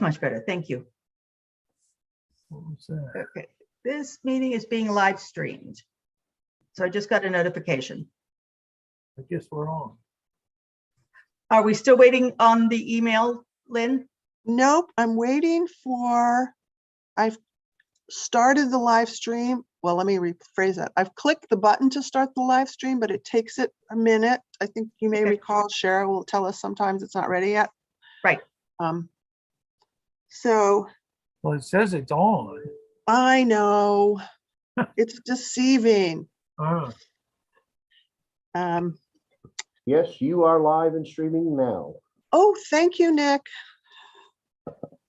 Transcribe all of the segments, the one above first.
Much better, thank you. What was that? Okay, this meeting is being live streamed. So I just got a notification. I guess we're on. Are we still waiting on the email, Lynn? Nope, I'm waiting for, I've started the live stream. Well, let me rephrase that. I've clicked the button to start the live stream, but it takes it a minute. I think you may Okay. recall Cheryl will tell us sometimes it's not ready yet. Right. So Well, it says it's on. I know it's deceiving. Ah, Yes, you are live and streaming now. Oh, thank you, Nick.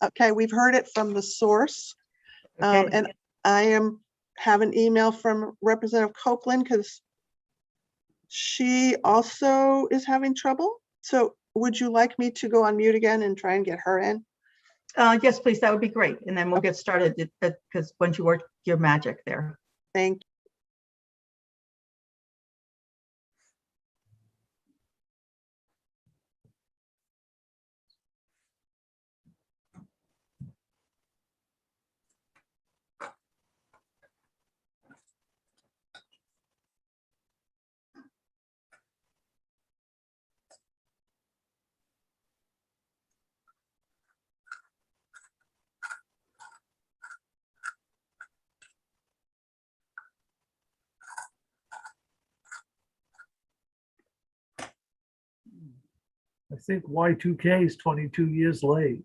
Okay, we've heard it from the source. Okay. And I have an email from Representative Copeland because she also is having trouble. So would you like me to go on mute again and try and get her in? Yes, please, that would be great. And then we'll get started because once you work your magic there. Thank you. I think Y2K is 22 years late.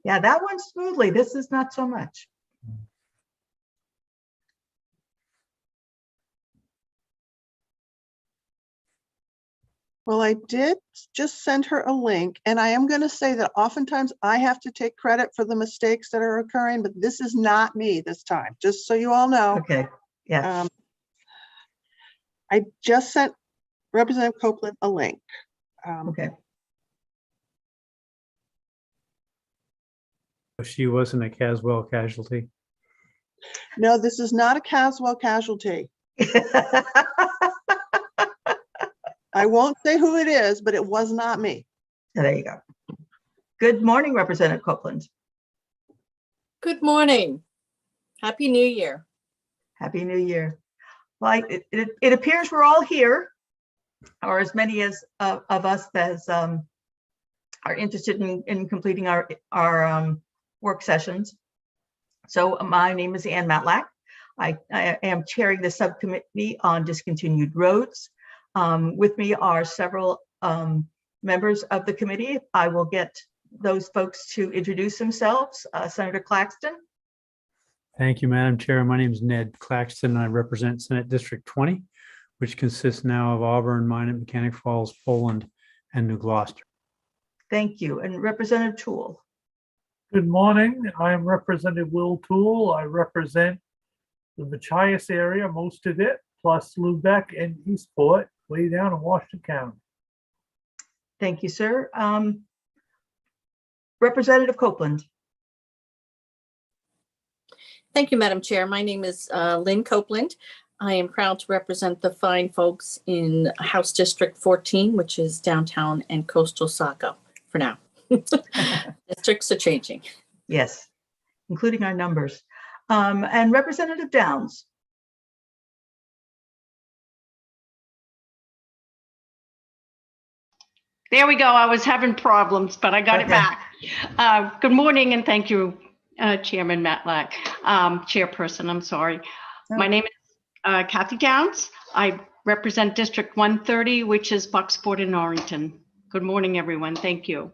Yeah, that went smoothly. This is not so much. Well, I did just send her a link, and I am going to say that oftentimes I have to take credit for the mistakes that are occurring, but this is not me this time, just so you all know. Okay, yeah. I just sent Representative Copeland a link. Okay. She wasn't a Caswell casualty. No, this is not a Caswell casualty. I won't say who it is, but it was not me. There you go. Good morning, Representative Copeland. Good morning. Happy New Year. Happy New Year. Well, it appears we're all here, or as many as of us as are interested in completing our work sessions. So my name is Ann Matlack. I am chairing the subcommittee on discontinued roads. With me are several members of the committee. I will get those folks to introduce themselves. Senator Claxton. Thank you, Madam Chair. My name is Ned Claxton, and I represent Senate District 20, which consists now of Auburn, Minot, Mechanic Falls, Poland, and New Gloucester. Thank you. And Representative Toole. Good morning. I am Representative Will Toole. I represent the Machias area, most of it, plus Lubeck and Eastport, way down in Washington County. Thank you, sir. Representative Copeland. Thank you, Madam Chair. My name is Lynn Copeland. I am proud to represent the fine folks in House District 14, which is downtown and coastal Saco for now. Districts are changing. Yes, including our numbers. And Representative Downs. There we go. I was having problems, but I got it Okay. back. Good morning and thank you, Chairman Matlack, Chairperson, I'm sorry. Oh. My name is Kathy Downs. I represent District 130, which is Bucksport and Norrington. Good morning, everyone. Thank you.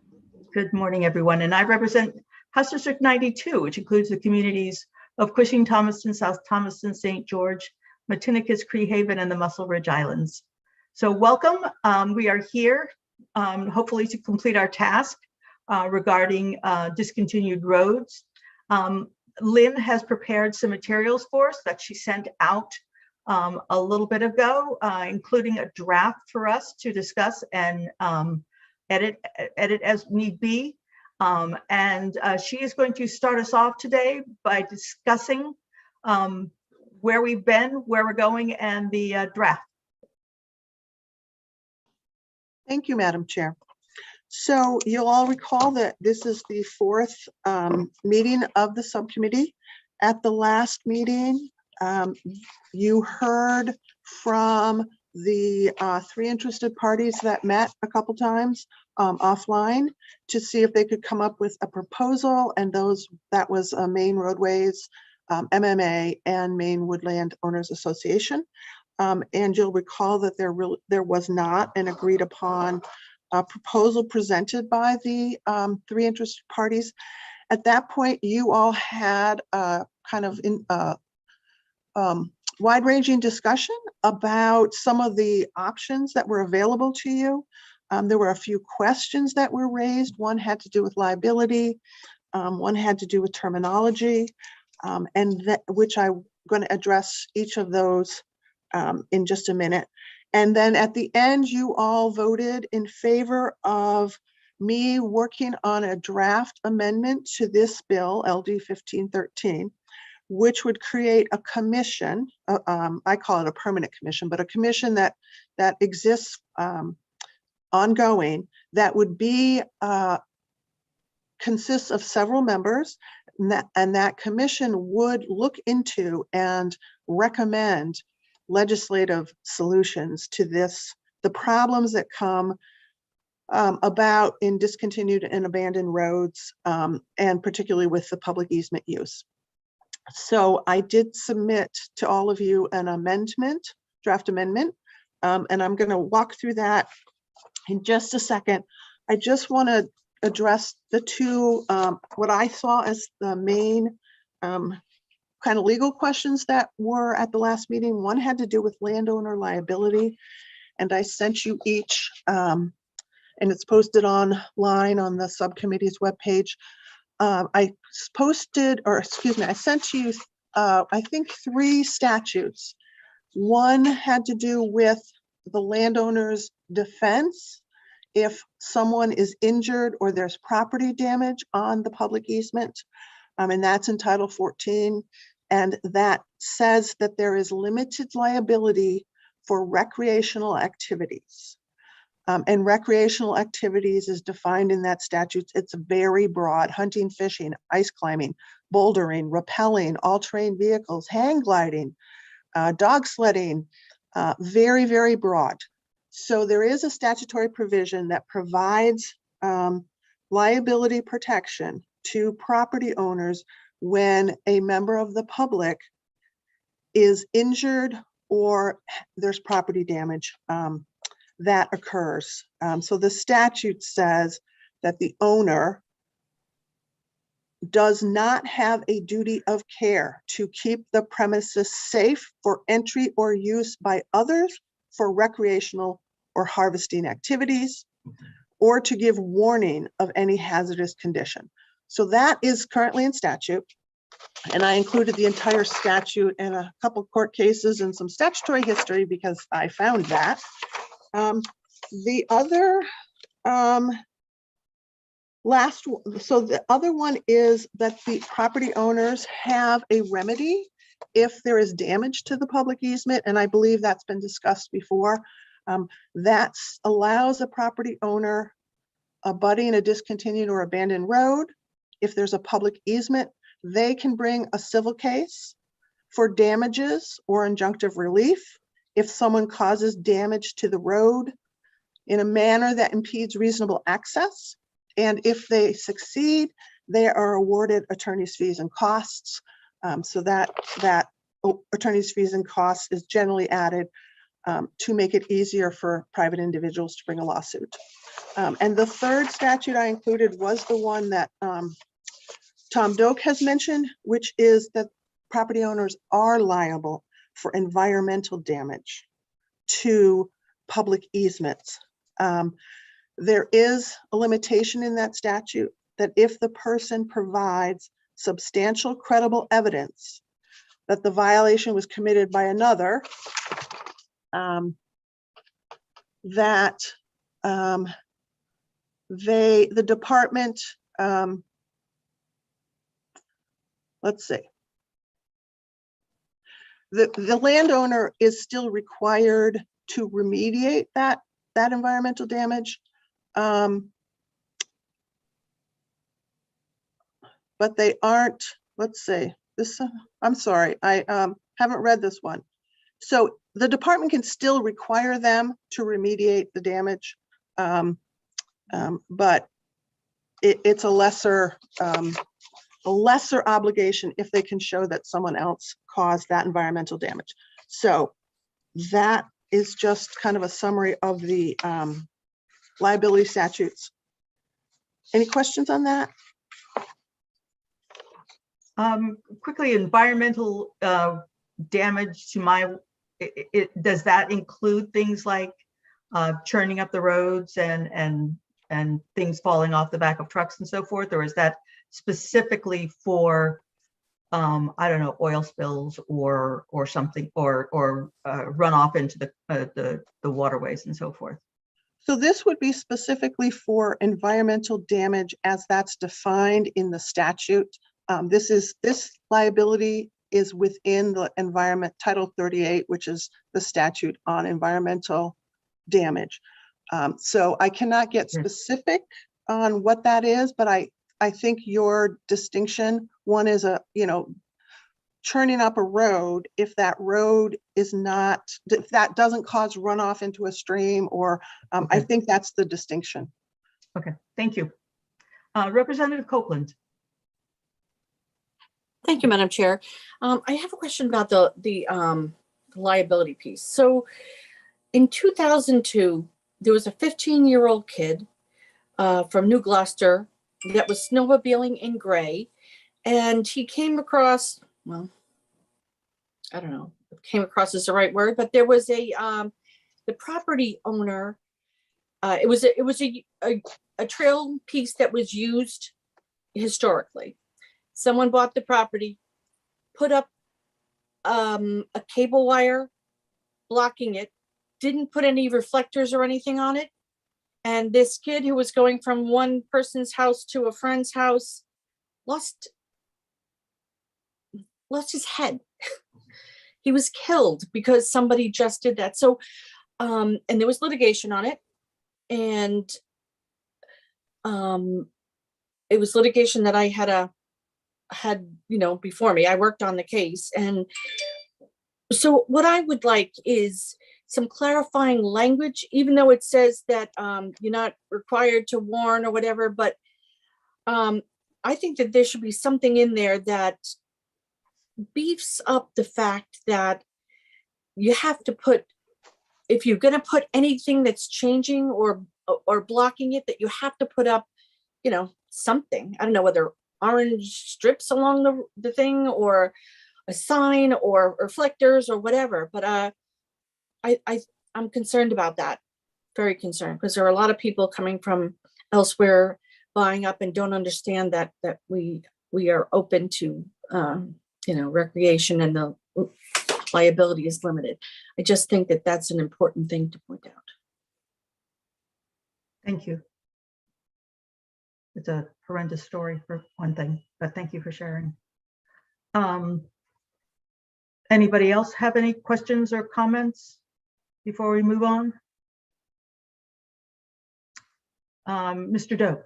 Good morning, everyone. And I represent House District 92, which includes the communities of Cushing, Thomaston, South Thomaston, St. George, Matinicus, Cree Haven, and the Muscle Ridge Islands. So welcome. We are here hopefully to complete our task regarding discontinued roads. Lynn has prepared some materials for us that she sent out a little bit ago, including a draft for us to discuss and edit as need be. And she is going to start us off today by discussing where we've been, where we're going, and the draft. Thank you, Madam Chair. So you'll all recall that this is the fourth meeting of the subcommittee. At the last meeting, you heard from the three interested parties that met a couple times offline to see if they could come up with a proposal, and that was Maine Roadways, MMA, and Maine Woodland Owners Association. And you'll recall that there was not an agreed upon proposal presented by the three interested parties. At that point, you all had a kind of wide-ranging discussion about some of the options that were available to you. There were a few questions that were raised. One had to do with liability, one had to do with terminology, which I'm going to address each of those in just a minute. And then at the end, you all voted in favor of me working on a draft amendment to this bill, LD 1513, which would create a commission. I call it a permanent commission, but a commission that exists ongoing, that would be consists of several members, and that commission would look into and recommend legislative solutions to the problems that come about in discontinued and abandoned roads, and particularly with the public easement use. So I did submit to all of you an amendment, draft amendment, and I'm going to walk through that in just a second. I just want to address the two, what I saw as the main kind of legal questions that were at the last meeting. One had to do with landowner liability, and I sent you each, and it's posted online on the subcommittee's webpage. I sent you, I think, 3 statutes. One had to do with the landowner's defense if someone is injured or there's property damage on the public easement, and that's in Title 14. And that says that there is limited liability for recreational activities. And recreational activities is defined in that statute. It's very broad: hunting, fishing, ice climbing, bouldering, rappelling, all-terrain vehicles, hang gliding, dog sledding, very, very broad. So there is a statutory provision that provides liability protection to property owners when a member of the public is injured or there's property damage that occurs. So the statute says that the owner does not have a duty of care to keep the premises safe for entry or use by others for recreational or harvesting activities, or to give warning of any hazardous condition. So that is currently in statute. And I included the entire statute and a couple court cases and some statutory history because I found that. The other the other one is that the property owners have a remedy if there is damage to the public easement, and I believe that's been discussed before. That allows a property owner abutting a discontinued or abandoned road, if there's a public easement, they can bring a civil case for damages or injunctive relief if someone causes damage to the road in a manner that impedes reasonable access. And if they succeed, they are awarded attorney's fees and costs. So that attorney's fees and costs is generally added to make it easier for private individuals to bring a lawsuit. And the third statute I included was the one that Tom Doak has mentioned, which is that property owners are liable for environmental damage to public easements. There is a limitation in that statute that if the person provides substantial credible evidence that the violation was committed by another, that the department, let's see, the landowner is still required to remediate that environmental damage. but they aren't, let's see, this, I'm sorry, I haven't read this one. So the department can still require them to remediate the damage, but it's a lesser obligation if they can show that someone else caused that environmental damage. So that is just kind of a summary of the liability statutes. Any questions on that? Quickly, environmental damage to my, does that include things like churning up the roads and things falling off the back of trucks and so forth? Or is that specifically for, I don't know, oil spills or something, or runoff into the waterways and so forth? So this would be specifically for environmental damage as that's defined in the statute. This liability is within the environment Title 38, which is the statute on environmental damage. So I cannot get specific on what that is, but I think your distinction, one is churning up a road, if that road is not, if that doesn't cause runoff into a stream, or I think that's the distinction. Okay, thank you. Representative Copeland. Thank you, Madam Chair. I have a question about the liability piece. So in 2002, there was a 15-year-old kid from New Gloucester that was snowmobiling in Gray, and he came across, well, I don't know if came across is the right word, but there was the property owner, it was a trail piece that was used historically. Someone bought the property, put up a cable wire blocking it, didn't put any reflectors or anything on it. And this kid who was going from one person's house to a friend's house lost his head. He was killed because somebody just did that. So, and there was litigation on it. And it was litigation that I had before me. I worked on the case. And so what I would like is some clarifying language, even though it says that you're not required to warn or whatever, but I think that there should be something in there that beefs up the fact that you have to put, if you're going to put anything that's changing or blocking it, that you have to put up, something. I don't know whether orange strips along the thing or a sign or reflectors or whatever, but I'm concerned about that, very concerned, because there are a lot of people coming from elsewhere buying up and don't understand that we are open to recreation and the liability is limited. I just think that that's an important thing to point out. Thank you. It's a horrendous story for one thing, but thank you for sharing. Anybody else have any questions or comments before we move on? Mr. Doak.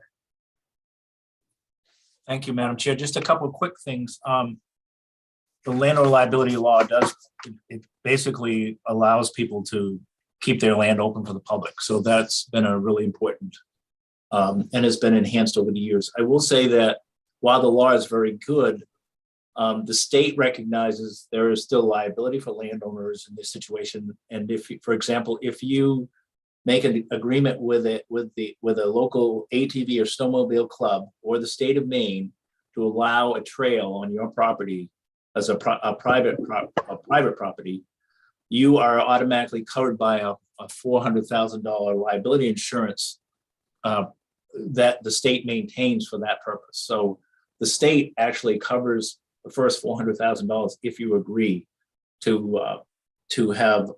Thank you, Madam Chair. Just a couple of quick things. The landowner liability law it basically allows people to keep their land open for the public. So that's been a really important and has been enhanced over the years. I will say that while the law is very good, the state recognizes there is still liability for landowners in this situation. And if, for example, if you make an agreement with a local ATV or snowmobile club or the state of Maine to allow a trail on your property as a private property, you are automatically covered by a $400,000 liability insurance that the state maintains for that purpose. So the state actually covers the first $400,000 if you agree to have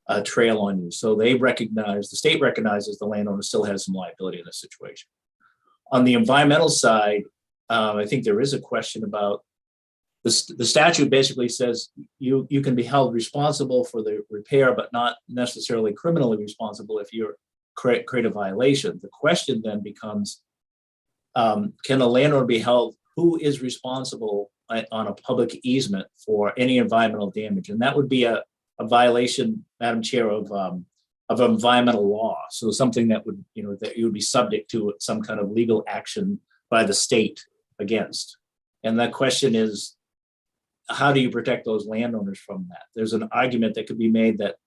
a trail on you. So the state recognizes the landowner still has some liability in this situation. On the environmental side, I think there is a question about the statute basically says you can be held responsible for the repair, but not necessarily criminally responsible if you create a violation. The question then becomes, can a landowner be held who is responsible on a public easement for any environmental damage. And that would be a violation, Madam Chair, of environmental law. So something that would, that you would be subject to some kind of legal action by the state against. And the question is, how do you protect those landowners from that? There's an argument that could be made that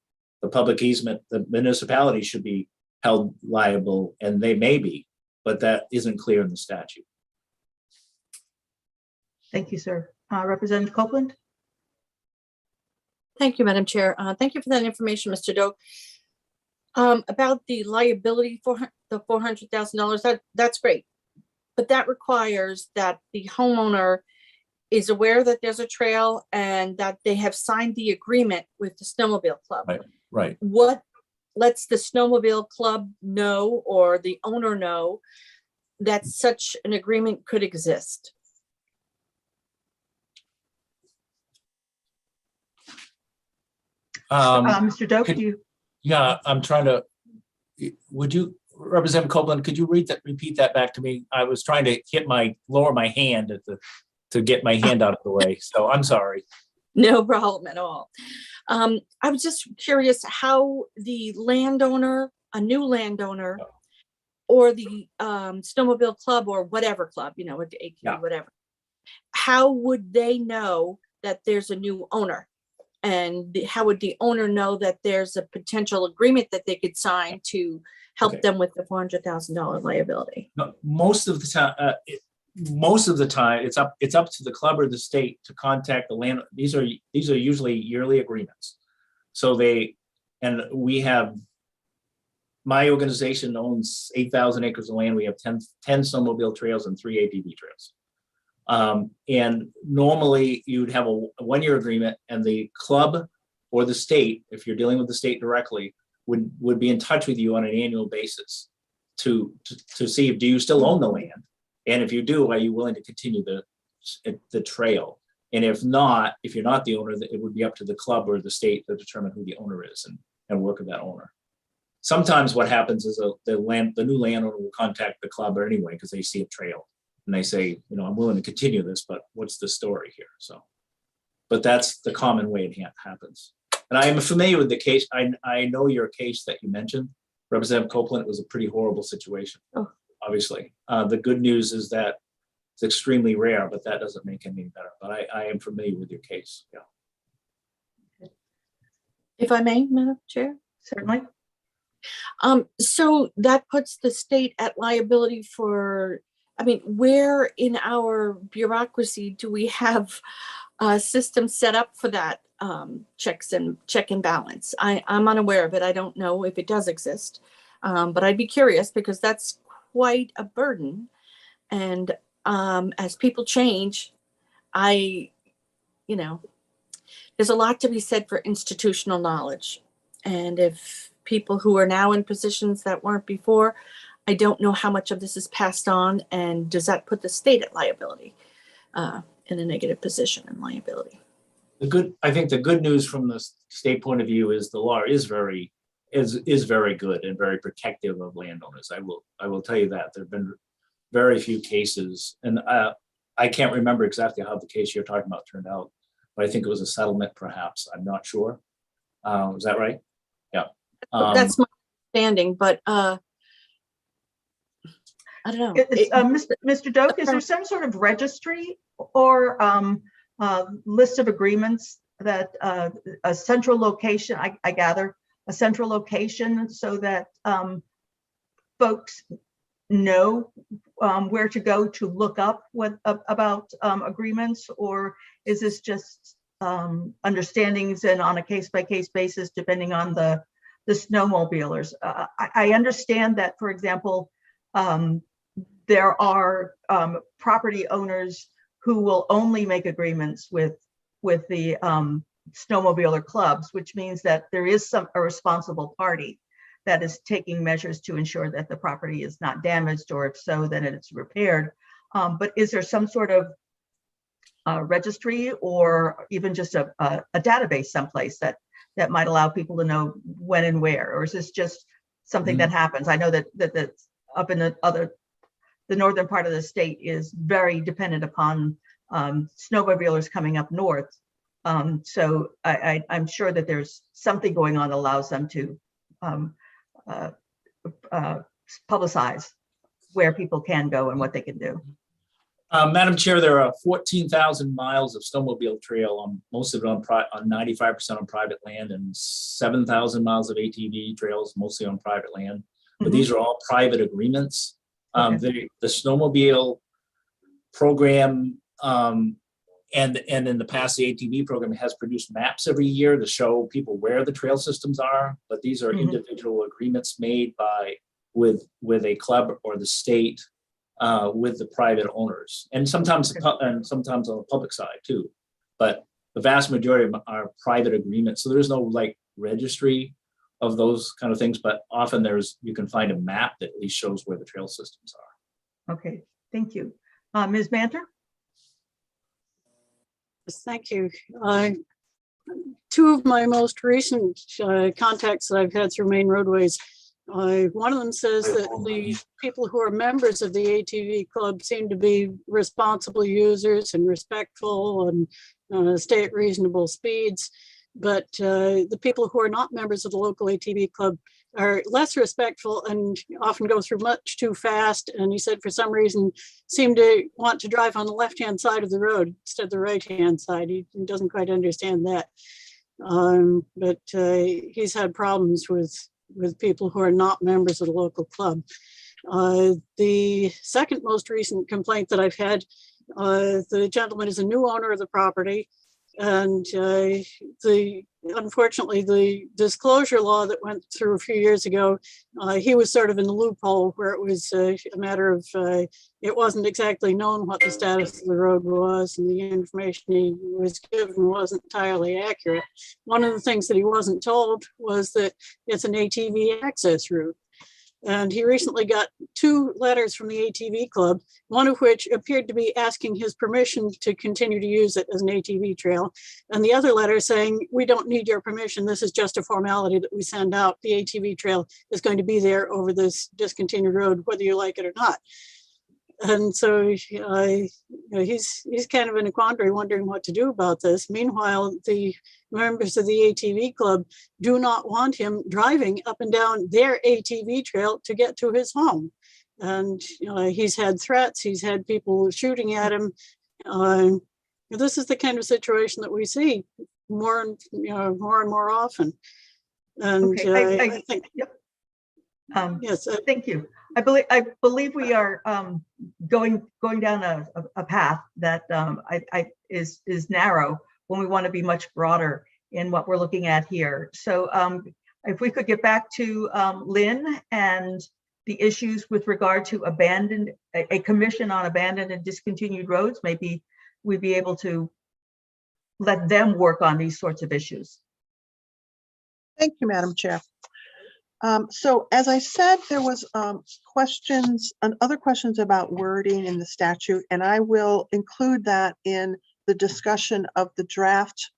the public easement, the municipality should be held liable, and they may be, but that isn't clear in the statute. Thank you, sir. Representative Copeland? Thank you, Madam Chair. Thank you for that information, Mr. Doak. About the liability for the $400,000, that's great. But that requires that the homeowner is aware that there's a trail and that they have signed the agreement with the snowmobile club. Right. What lets the snowmobile club know, or the owner know, that such an agreement could exist? Mr. Doak, do you? Yeah, I'm trying to, would you, Representative Copeland, could you repeat that back to me? I was trying to lower my hand to get my hand out of the way. So I'm sorry. No problem at all. I was just curious how the landowner, a new landowner, or the snowmobile club or whatever club, with the AQ, whatever, how would they know that there's a new owner? And how would the owner know that there's a potential agreement that they could sign to help them with the $400,000 liability? No, most of the time, it's up to the club or the state to contact the land. These are usually yearly agreements. So we have, my organization owns 8,000 acres of land. We have 10 snowmobile trails and 3 ATV trails. And normally you'd have a 1-year agreement, and the club or the state, if you're dealing with the state directly, would be in touch with you on an annual basis to see if do you still own the land, and if you do, are you willing to continue the trail? And if not, if you're not the owner, it would be up to the club or the state to determine who the owner is and work with that owner. Sometimes what happens is the new landowner will contact the club anyway because they see a trail. And they say, I'm willing to continue this, but what's the story here? So, but that's the common way it happens. And I am familiar with the case. I know your case that you mentioned, Representative Copeland. It was a pretty horrible situation, obviously. The good news is that it's extremely rare, but that doesn't make it any better. But I am familiar with your case. Yeah. If I may, Madam Chair? Certainly. So that puts the state at liability for, where in our bureaucracy do we have a system set up for that check and balance? I'm unaware of it. I don't know if it does exist, but I'd be curious because that's quite a burden. And as people change, there's a lot to be said for institutional knowledge. And if people who are now in positions that weren't before, I don't know how much of this is passed on, and does that put the state at liability, in a negative position in liability? I think the good news from the state point of view is the law is very good and very protective of landowners. I will tell you that there have been very few cases, and I can't remember exactly how the case you're talking about turned out, but I think it was a settlement, perhaps. I'm not sure. Is that right? Yeah. That's my understanding, but I don't know. Mr. Doak, is there some sort of registry or list of agreements that a central location, I gather, a central location so that folks know where to go to look up about agreements, or is this just understandings and on a case-by-case basis depending on the snowmobilers? I understand that, for example, there are property owners who will only make agreements with the snowmobiler clubs, which means that there is a responsible party that is taking measures to ensure that the property is not damaged, or if so, then it's repaired. But is there some sort of registry or even just a database someplace that might allow people to know when and where, or is this just something that happens? I know that up in the the northern part of the state is very dependent upon snowmobilers coming up north. So I'm sure that there's something going on that allows them to publicize where people can go and what they can do. Madam Chair, there are 14,000 miles of snowmobile trail, most of it on 95% on private land, and 7,000 miles of ATV trails, mostly on private land. But these are all private agreements. The snowmobile program, and in the past, the ATV program has produced maps every year to show people where the trail systems are. But these are individual agreements made with a club or the state with the private owners, and sometimes on the public side too. But the vast majority of them are private agreements. So there's no like registry of those kind of things, but often you can find a map that at least shows where the trail systems are. Okay, thank you. Ms. Manter? Thank you. Two of my most recent contacts that I've had through main roadways, one of them says that the people who are members of the ATV club seem to be responsible users and respectful and stay at reasonable speeds. But the people who are not members of the local ATV club are less respectful and often go through much too fast. And he said for some reason seem to want to drive on the left-hand side of the road instead of the right-hand side. He doesn't quite understand that. But he's had problems with people who are not members of the local club. The second most recent complaint that I've had, the gentleman is a new owner of the property, and unfortunately the disclosure law that went through a few years ago, he was sort of in the loophole where it was a matter of it wasn't exactly known what the status of the road was, and the information he was given wasn't entirely accurate. One of the things that he wasn't told was that it's an ATV access route. And he recently got 2 letters from the ATV club, one of which appeared to be asking his permission to continue to use it as an ATV trail. And the other letter saying, we don't need your permission. This is just a formality that we send out. The ATV trail is going to be there over this discontinued road, whether you like it or not. And so he's kind of in a quandary, wondering what to do about this. Meanwhile, the members of the ATV club do not want him driving up and down their ATV trail to get to his home. And he's had threats, he's had people shooting at him. This is the kind of situation that we see more and more often. And Okay, I think, yep. yes, Thank you. I believe we are going down a path that is narrow when we want to be much broader in what we're looking at here. So if we could get back to Lynn and the issues with regard to a commission on abandoned and discontinued roads, maybe we'd be able to let them work on these sorts of issues. Thank you, Madam Chair. So as I said, there was questions and other questions about wording in the statute, and I will include that in the discussion of the draft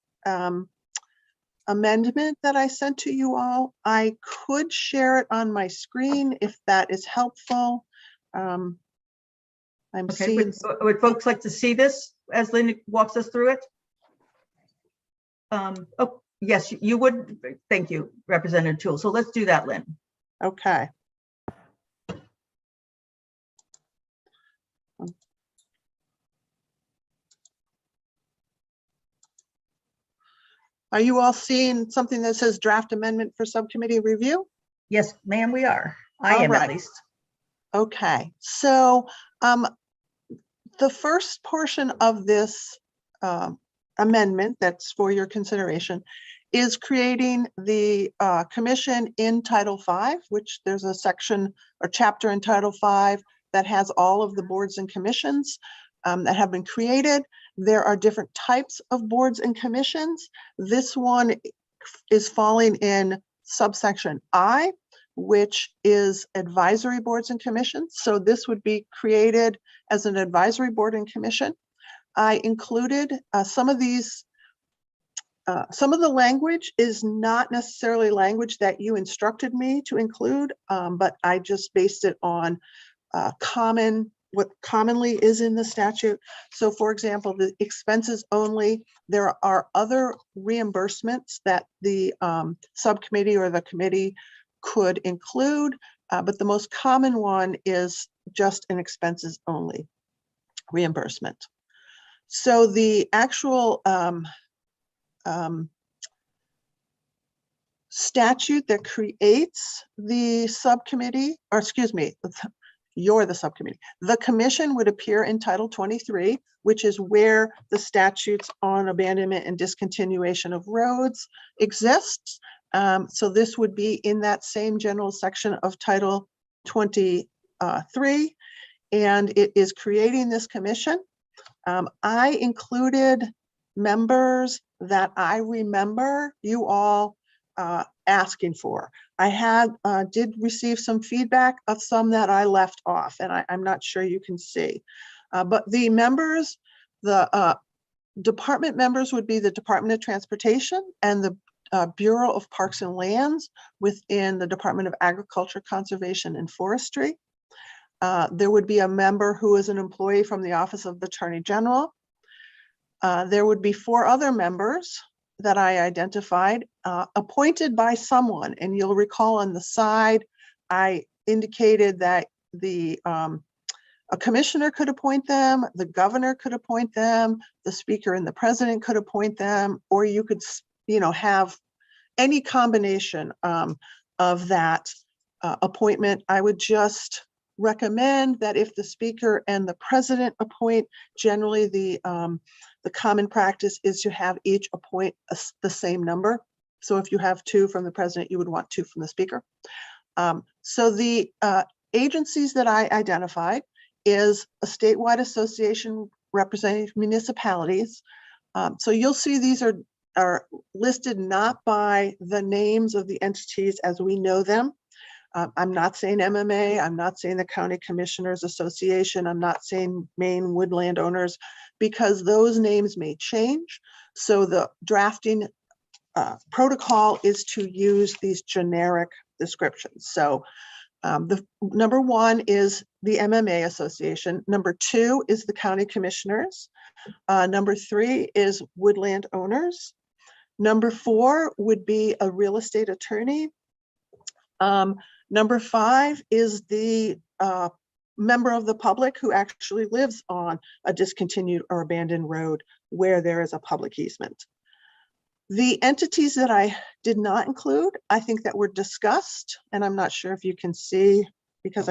amendment that I sent to you all. I could share it on my screen if that is helpful. I'm Okay, seeing. would folks like to see this as Lynn walks us through it? Oh, yes, you would. Thank you, Representative Toole. So let's do that, Lynn. Okay. Are you all seeing something that says draft amendment for subcommittee review? Yes, ma'am, we are. I am at least. Okay, so the first portion of this amendment that's for your consideration is creating the commission in Title V, which there's a section or chapter in Title V that has all of the boards and commissions that have been created. There are different types of boards and commissions. This one is falling in subsection I, which is advisory boards and commissions. So this would be created as an advisory board and commission. I included some of these. Some of the language is not necessarily language that you instructed me to include, but I just based it on common what commonly is in the statute. So for example, the expenses only, there are other reimbursements that the subcommittee or the committee could include, but the most common one is just an expenses only reimbursement. So the actual statute that creates the subcommittee, or excuse me, you're the subcommittee. The commission would appear in Title 23, which is where the statutes on abandonment and discontinuation of roads exists. So this would be in that same general section of Title 23, and it is creating this commission. I included members that I remember you all asking for. I did receive some feedback of some that I left off, and I'm not sure you can see. But the members, the department members would be the Department of Transportation and the Bureau of Parks and Lands within the Department of Agriculture, Conservation, and Forestry. There would be a member who is an employee from the Office of the Attorney General. There would be 4 other members that I identified, appointed by someone. And you'll recall on the side, I indicated that a commissioner could appoint them, the governor could appoint them, the speaker and the president could appoint them, or you could, have any combination of that appointment. I would just recommend that if the speaker and the president appoint, generally the common practice is to have each appoint the same number. So if you have 2 from the president, you would want 2 from the speaker. So the agencies that I identified is a statewide association representing municipalities. So you'll see these are listed not by the names of the entities as we know them. I'm not saying MMA, I'm not saying the County Commissioners Association, I'm not saying Maine Woodland Owners, because those names may change. So the drafting protocol is to use these generic descriptions. So the number 1 is the MMA Association. Number 2 is the County Commissioners. Number 3 is Woodland Owners. Number 4 would be a real estate attorney. Number 5 is the member of the public who actually lives on a discontinued or abandoned road where there is a public easement. The entities that I did not include, I think that were discussed, and I'm not sure if you can see, because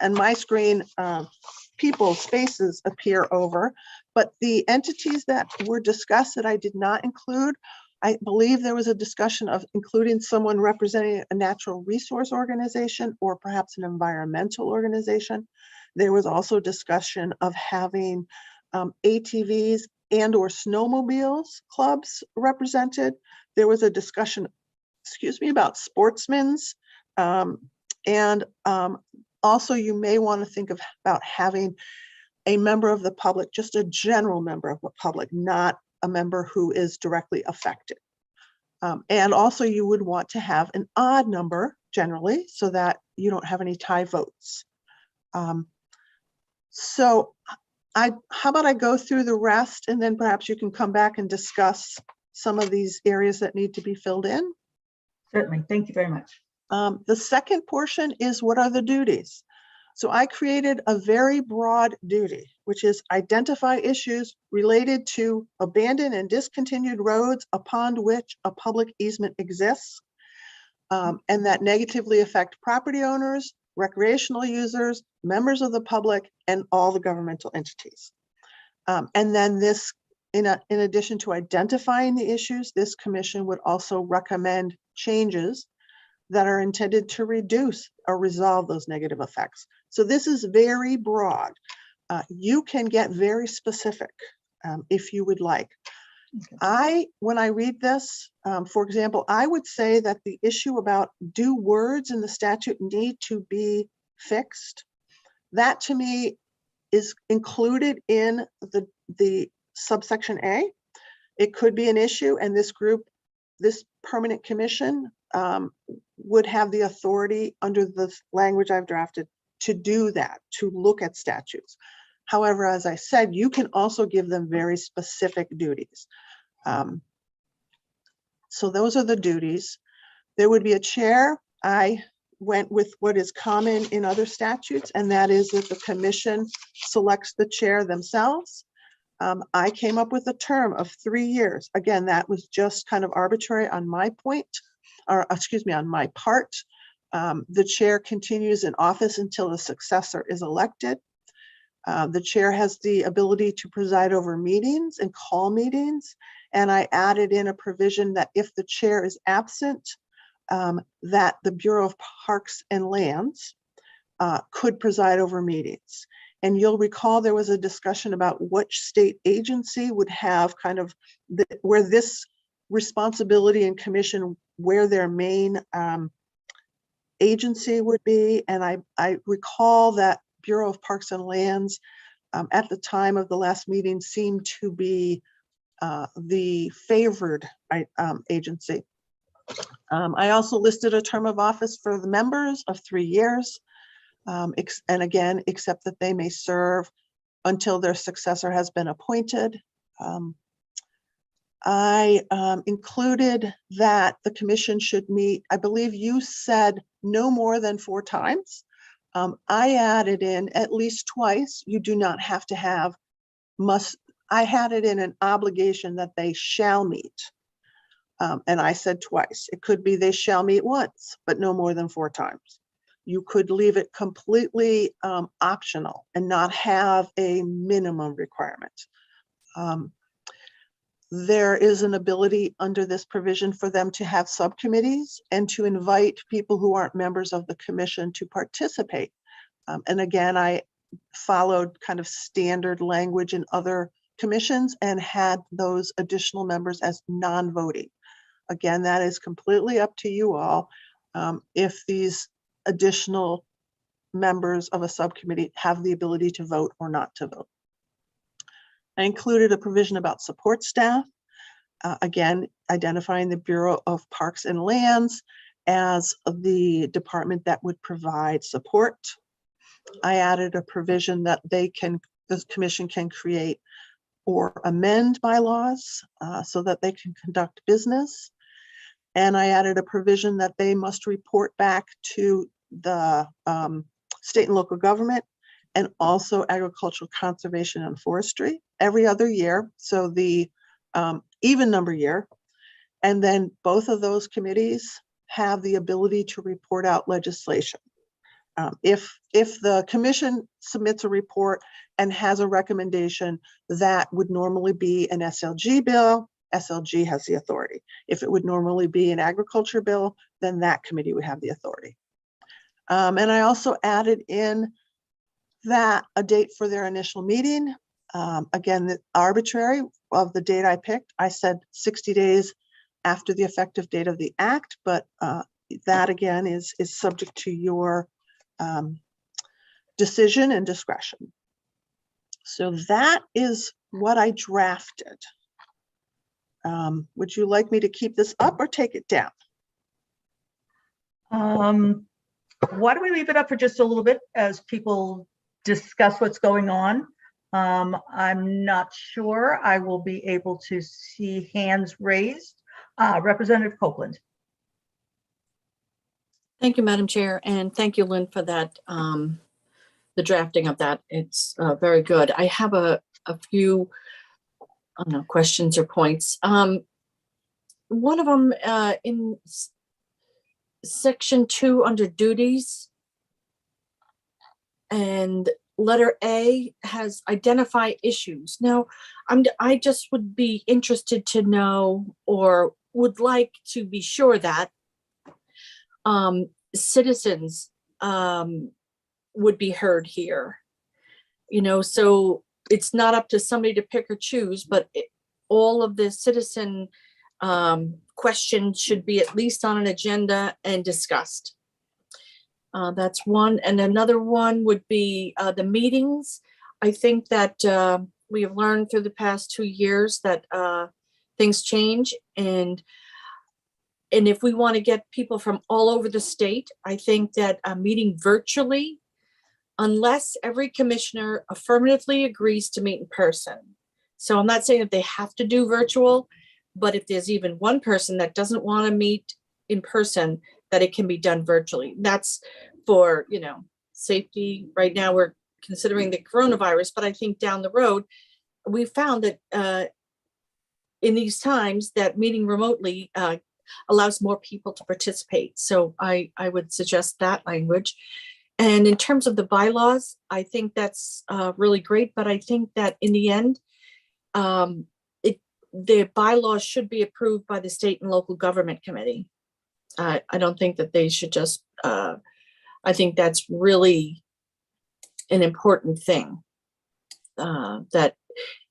on my screen, people's faces appear over, but the entities that were discussed that I did not include, I believe there was a discussion of including someone representing a natural resource organization or perhaps an environmental organization. There was also discussion of having ATVs and or snowmobiles clubs represented. There was a discussion, about sportsmen's. And also you may want to think about having a member of the public, just a general member of the public, not a member who is directly affected. And also you would want to have an odd number generally so that you don't have any tie votes. So how about I go through the rest and then perhaps you can come back and discuss some of these areas that need to be filled in. Certainly. Thank you very much. The second portion is what are the duties? So I created a very broad duty, which is identify issues related to abandoned and discontinued roads upon which a public easement exists, and that negatively affect property owners, recreational users, members of the public, and all the governmental entities. And then this, in addition to identifying the issues, this commission would also recommend changes that are intended to reduce or resolve those negative effects. So this is very broad. You can get very specific if you would like. When I read this, for example, I would say that the issue about do words in the statute need to be fixed? That to me is included in the subsection A. It could be an issue, and this permanent commission would have the authority under the language I've drafted to do that, to look at statutes. However, as I said, you can also give them very specific duties. So those are the duties. There would be a chair. I went with what is common in other statutes, and that is that the commission selects the chair themselves. I came up with a term of 3 years. Again, that was just kind of arbitrary on my point, or excuse me, on my part. The chair continues in office until a successor is elected. The chair has the ability to preside over meetings and call meetings. And I added in a provision that if the chair is absent, that the Bureau of Parks and Lands could preside over meetings. And you'll recall there was a discussion about which state agency would have kind of where this responsibility and commission, where their main agency would be. And I recall that Bureau of Parks and Lands at the time of the last meeting seemed to be the favored agency. I also listed a term of office for the members of 3 years. And again, except that they may serve until their successor has been appointed. I included that the commission should meet, I believe you said no more than 4 times. I added in at least twice. You do not have to have must. I had it in an obligation that they shall meet. And I said twice. It could be they shall meet once, but no more than 4 times. You could leave it completely optional and not have a minimum requirement. There is an ability under this provision for them to have subcommittees and to invite people who aren't members of the commission to participate. And again, I followed kind of standard language in other commissions and had those additional members as non-voting. Again, that is completely up to you all. If these additional members of a subcommittee have the ability to vote or not to vote. I included a provision about support staff. Again, identifying the Bureau of Parks and Lands as the department that would provide support. I added a provision that the commission can create or amend bylaws so that they can conduct business. And I added a provision that they must report back to the state and local government and also agricultural conservation and forestry every other year. So the even number year. And then both of those committees have the ability to report out legislation. If the commission submits a report and has a recommendation that would normally be an SLG bill, SLG has the authority. If it would normally be an agriculture bill, then that committee would have the authority. And I also added in that a date for their initial meeting. Again, the arbitrary of the date I picked, I said 60 days after the effective date of the act, but that again is subject to your decision and discretion. So that is what I drafted. Would you like me to keep this up or take it down? Why don't we leave it up for just a little bit as people discuss what's going on? I'm not sure I will be able to see hands raised. Representative Copeland. Thank you, Madam Chair, and thank you, Lynn, for that, the drafting of that. It's very good. I have a few I don't know, questions or points. One of them in section 2 under duties, and letter A has identify issues. Now, I just would be interested to know, or would like to be sure that citizens would be heard here. You know, so it's not up to somebody to pick or choose, but all of the citizen questions should be at least on an agenda and discussed. That's one. And another one would be the meetings. I think that we have learned through the past 2 years that things change. And if we want to get people from all over the state, I think that meeting virtually unless every commissioner affirmatively agrees to meet in person. So I'm not saying that they have to do virtual, but if there's even one person that doesn't want to meet in person, that it can be done virtually. That's for, safety. Right now, we're considering the coronavirus, but I think down the road, we found that in these times that meeting remotely allows more people to participate. So I would suggest that language. And in terms of the bylaws, I think that's really great, but I think that in the end, the bylaws should be approved by the state and local government committee. I don't think that they should just, I think that's really an important thing, that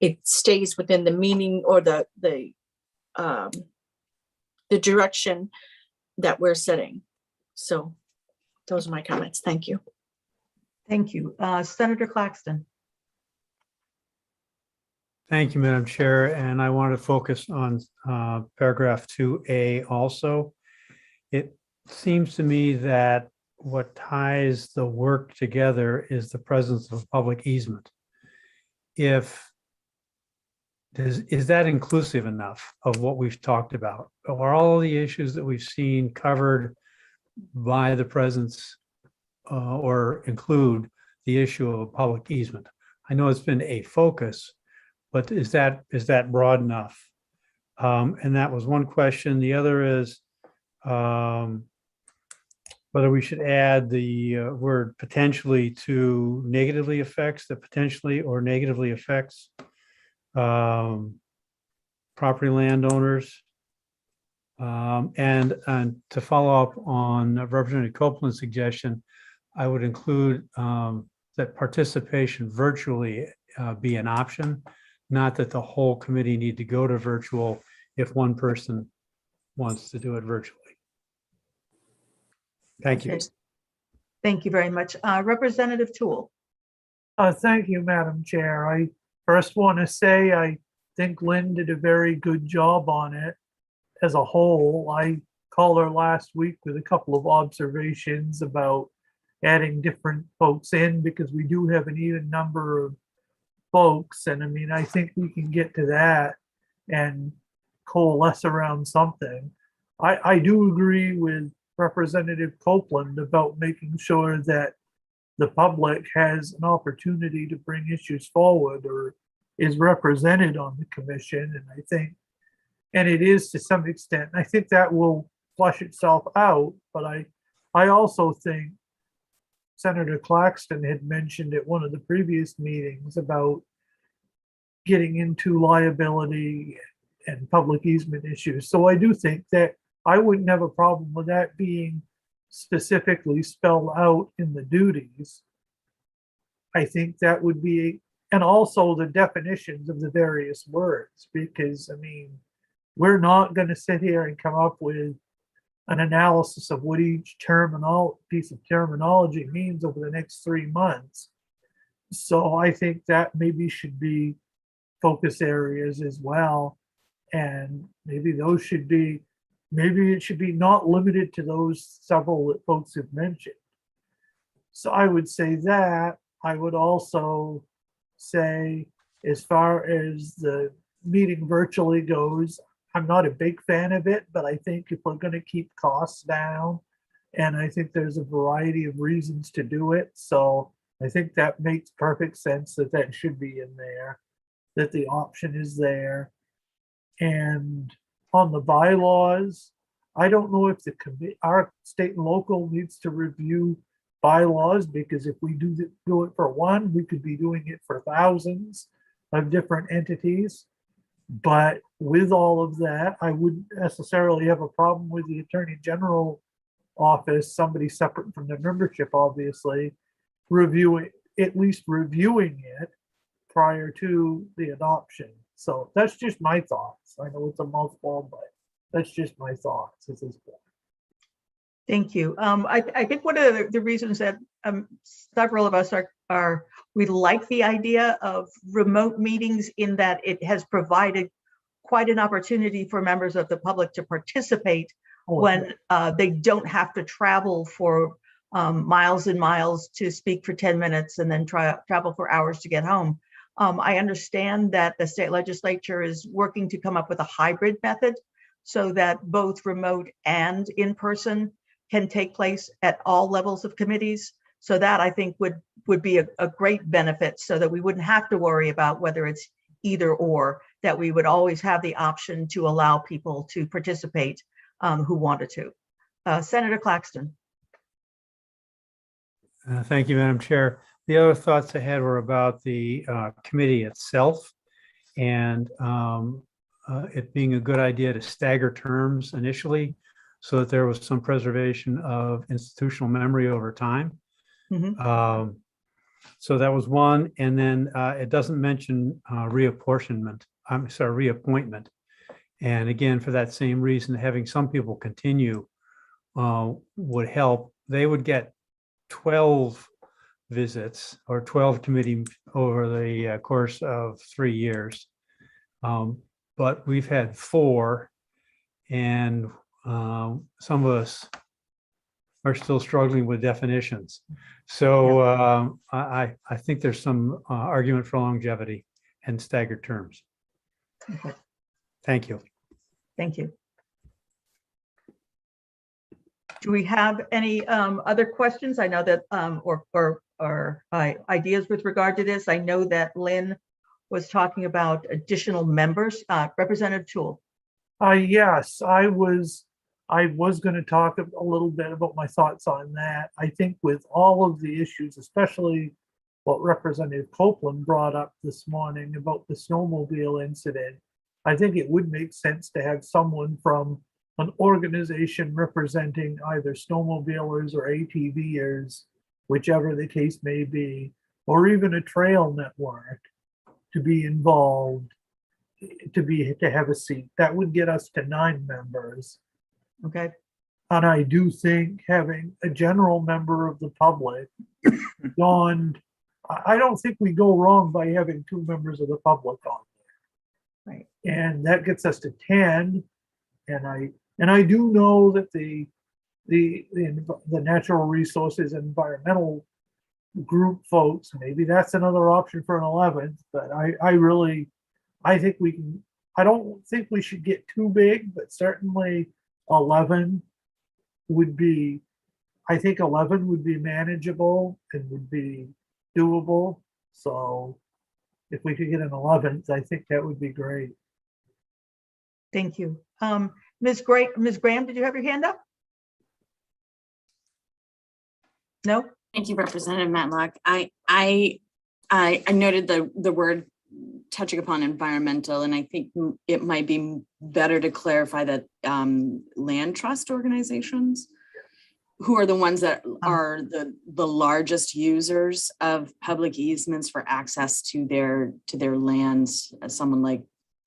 it stays within the meaning or the direction that we're setting. So those are my comments. Thank you. Thank you. Senator Claxton. Thank you, Madam Chair. And I want to focus on paragraph 2A also. It seems to me that what ties the work together is the presence of a public easement. Is that inclusive enough of what we've talked about? Are all the issues that we've seen covered by the presence or include the issue of a public easement? I know it's been a focus, but is that broad enough? And that was one question. The other is whether we should add the word potentially to negatively affects, the potentially or negatively affects property landowners. And to follow up on Representative Copeland's suggestion, I would include that participation virtually be an option, not that the whole committee need to go to virtual if one person wants to do it virtually. Thank you. Okay. Thank you very much. Representative Toole. Thank you, Madam Chair. I first want to say I think Lynn did a very good job on it as a whole. I called her last week with a couple of observations about adding different folks in because we do have an even number of folks. And I mean, I think we can get to that and coalesce around something. I do agree with Representative Copeland about making sure that the public has an opportunity to bring issues forward or is represented on the commission. And I think, and it is to some extent, I think that will flush itself out. But I also think Senator Claxton had mentioned at one of the previous meetings about getting into liability and public easement issues. So I do think that I wouldn't have a problem with that being specifically spelled out in the duties. I think that would be, and also the definitions of the various words, because I mean, we're not going to sit here and come up with an analysis of what each piece of terminology means over the next 3 months. So I think that maybe should be focus areas as well. And maybe those should be, maybe it should be not limited to those several that folks have mentioned. So I would say that. I would also say, as far as the meeting virtually goes, I'm not a big fan of it, but I think if we're going to keep costs down, and I think there's a variety of reasons to do it. So I think that makes perfect sense that that should be in there, that the option is there. And on the bylaws, I don't know if our state and local needs to review bylaws, because if we do it for one, we could be doing it for thousands of different entities. But with all of that, I wouldn't necessarily have a problem with the Attorney General office, somebody separate from the membership, obviously, at least reviewing it prior to the adoption. So that's just my thoughts. I know it's a mouthful, but that's just my thoughts at this point. Thank you. I think one of the reasons that several of us are we like the idea of remote meetings in that it has provided quite an opportunity for members of the public to participate when they don't have to travel for miles and miles to speak for 10 minutes and then travel for hours to get home. I understand that the state legislature is working to come up with a hybrid method so that both remote and in-person can take place at all levels of committees. So that I think would be a great benefit, so that we wouldn't have to worry about whether it's either or, that we would always have the option to allow people to participate who wanted to. Senator Claxton. Thank you, Madam Chair. The other thoughts I had were about the committee itself, and it being a good idea to stagger terms initially so that there was some preservation of institutional memory over time. Mhm. So that was one. And then it doesn't mention reapportionment. I'm sorry, reappointment. And again, for that same reason, having some people continue would help. They would get 12 visits or 12 committee over the course of 3 years. But we've had 4, and some of us are still struggling with definitions. So I think there's some argument for longevity and staggered terms. Okay. Thank you. Thank you. Do we have any other questions? I know that, or ideas with regard to this. I know that Lynn was talking about additional members. Representative Toole. Yes, I was going to talk a little bit about my thoughts on that. I think with all of the issues, especially what Representative Copeland brought up this morning about the snowmobile incident, I think it would make sense to have someone from an organization representing either snowmobilers or ATVers, whichever the case may be, or even a trail network to be involved, to have a seat. That would get us to 9 members. Okay. And I do think having a general member of the public beyond, I don't think we go wrong by having 2 members of the public on there. Right. And that gets us to 10. And I do know that the natural resources and environmental group folks, maybe that's another option for an 11th, but I think we can, I don't think we should get too big, but certainly 11 would be, I think 11 would be manageable and would be doable. So if we could get an 11th, I think that would be great. Thank you. Ms. Graham, did you have your hand up? No? Thank you, Representative Matlock. I noted the word touching upon environmental, and I think it might be better to clarify that land trust organizations, who are the ones that are the largest users of public easements for access to their lands, someone like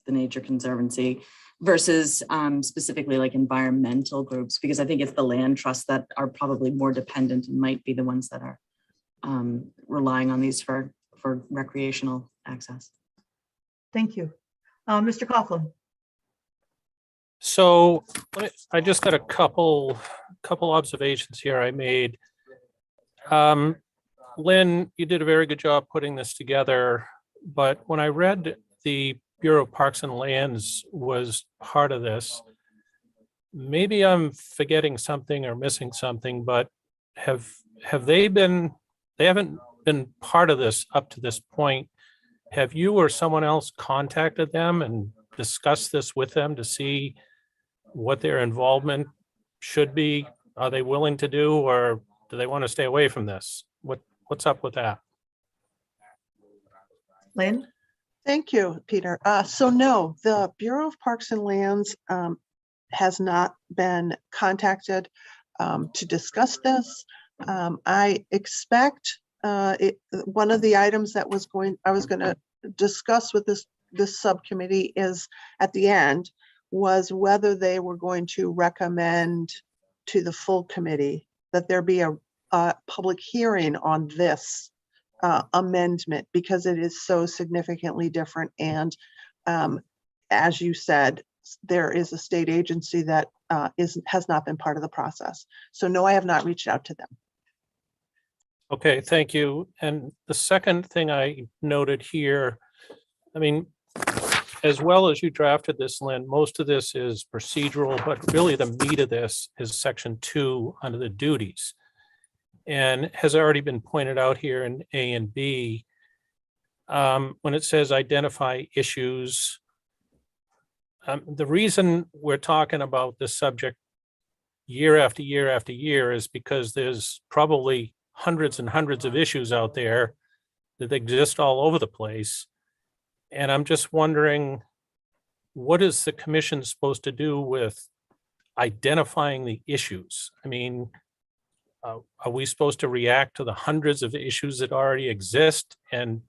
the Nature Conservancy, versus specifically like environmental groups, because I think it's the land trusts that are probably more dependent and might be the ones that are relying on these for recreational access. Thank you. Mr. Coughlin. So I just got a couple observations here I made. Lynn, you did a very good job putting this together, but when I read the Bureau of Parks and Lands was part of this, maybe I'm forgetting something or missing something, but have they haven't been part of this up to this point. Have you or someone else contacted them and discussed this with them to see what their involvement should be? Are they willing to do, or do they want to stay away from this? What's up with that? Lynn? Thank you, Peter. So no, the Bureau of Parks and Lands has not been contacted to discuss this. I expect one of the items that I was going to discuss with this subcommittee is at the end was whether they were going to recommend to the full committee that there be a public hearing on this amendment, because it is so significantly different. And as you said, there is a state agency that has not been part of the process. So no, I have not reached out to them. Okay, thank you. And the second thing I noted here, I mean, as well as you drafted this, Lynn, most of this is procedural, but really the meat of this is section 2 under the duties. And has already been pointed out here in A and B, when it says identify issues, the reason we're talking about this subject year after year after year is because there's probably hundreds and hundreds of issues out there that exist all over the place. And I'm just wondering, what is the commission supposed to do with identifying the issues? I mean, are we supposed to react to the hundreds of issues that already exist? And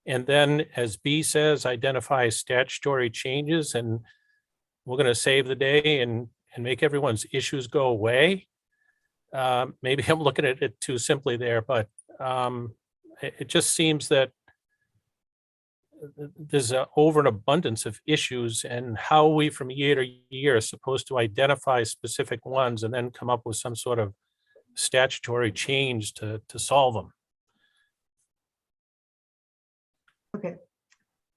then, as B says, identify statutory changes, and we're going to save the day and make everyone's issues go away? Maybe I'm looking at it too simply there, but it just seems that there's an over an abundance of issues, and how we from year to year are supposed to identify specific ones and then come up with some sort of statutory change to solve them. Okay,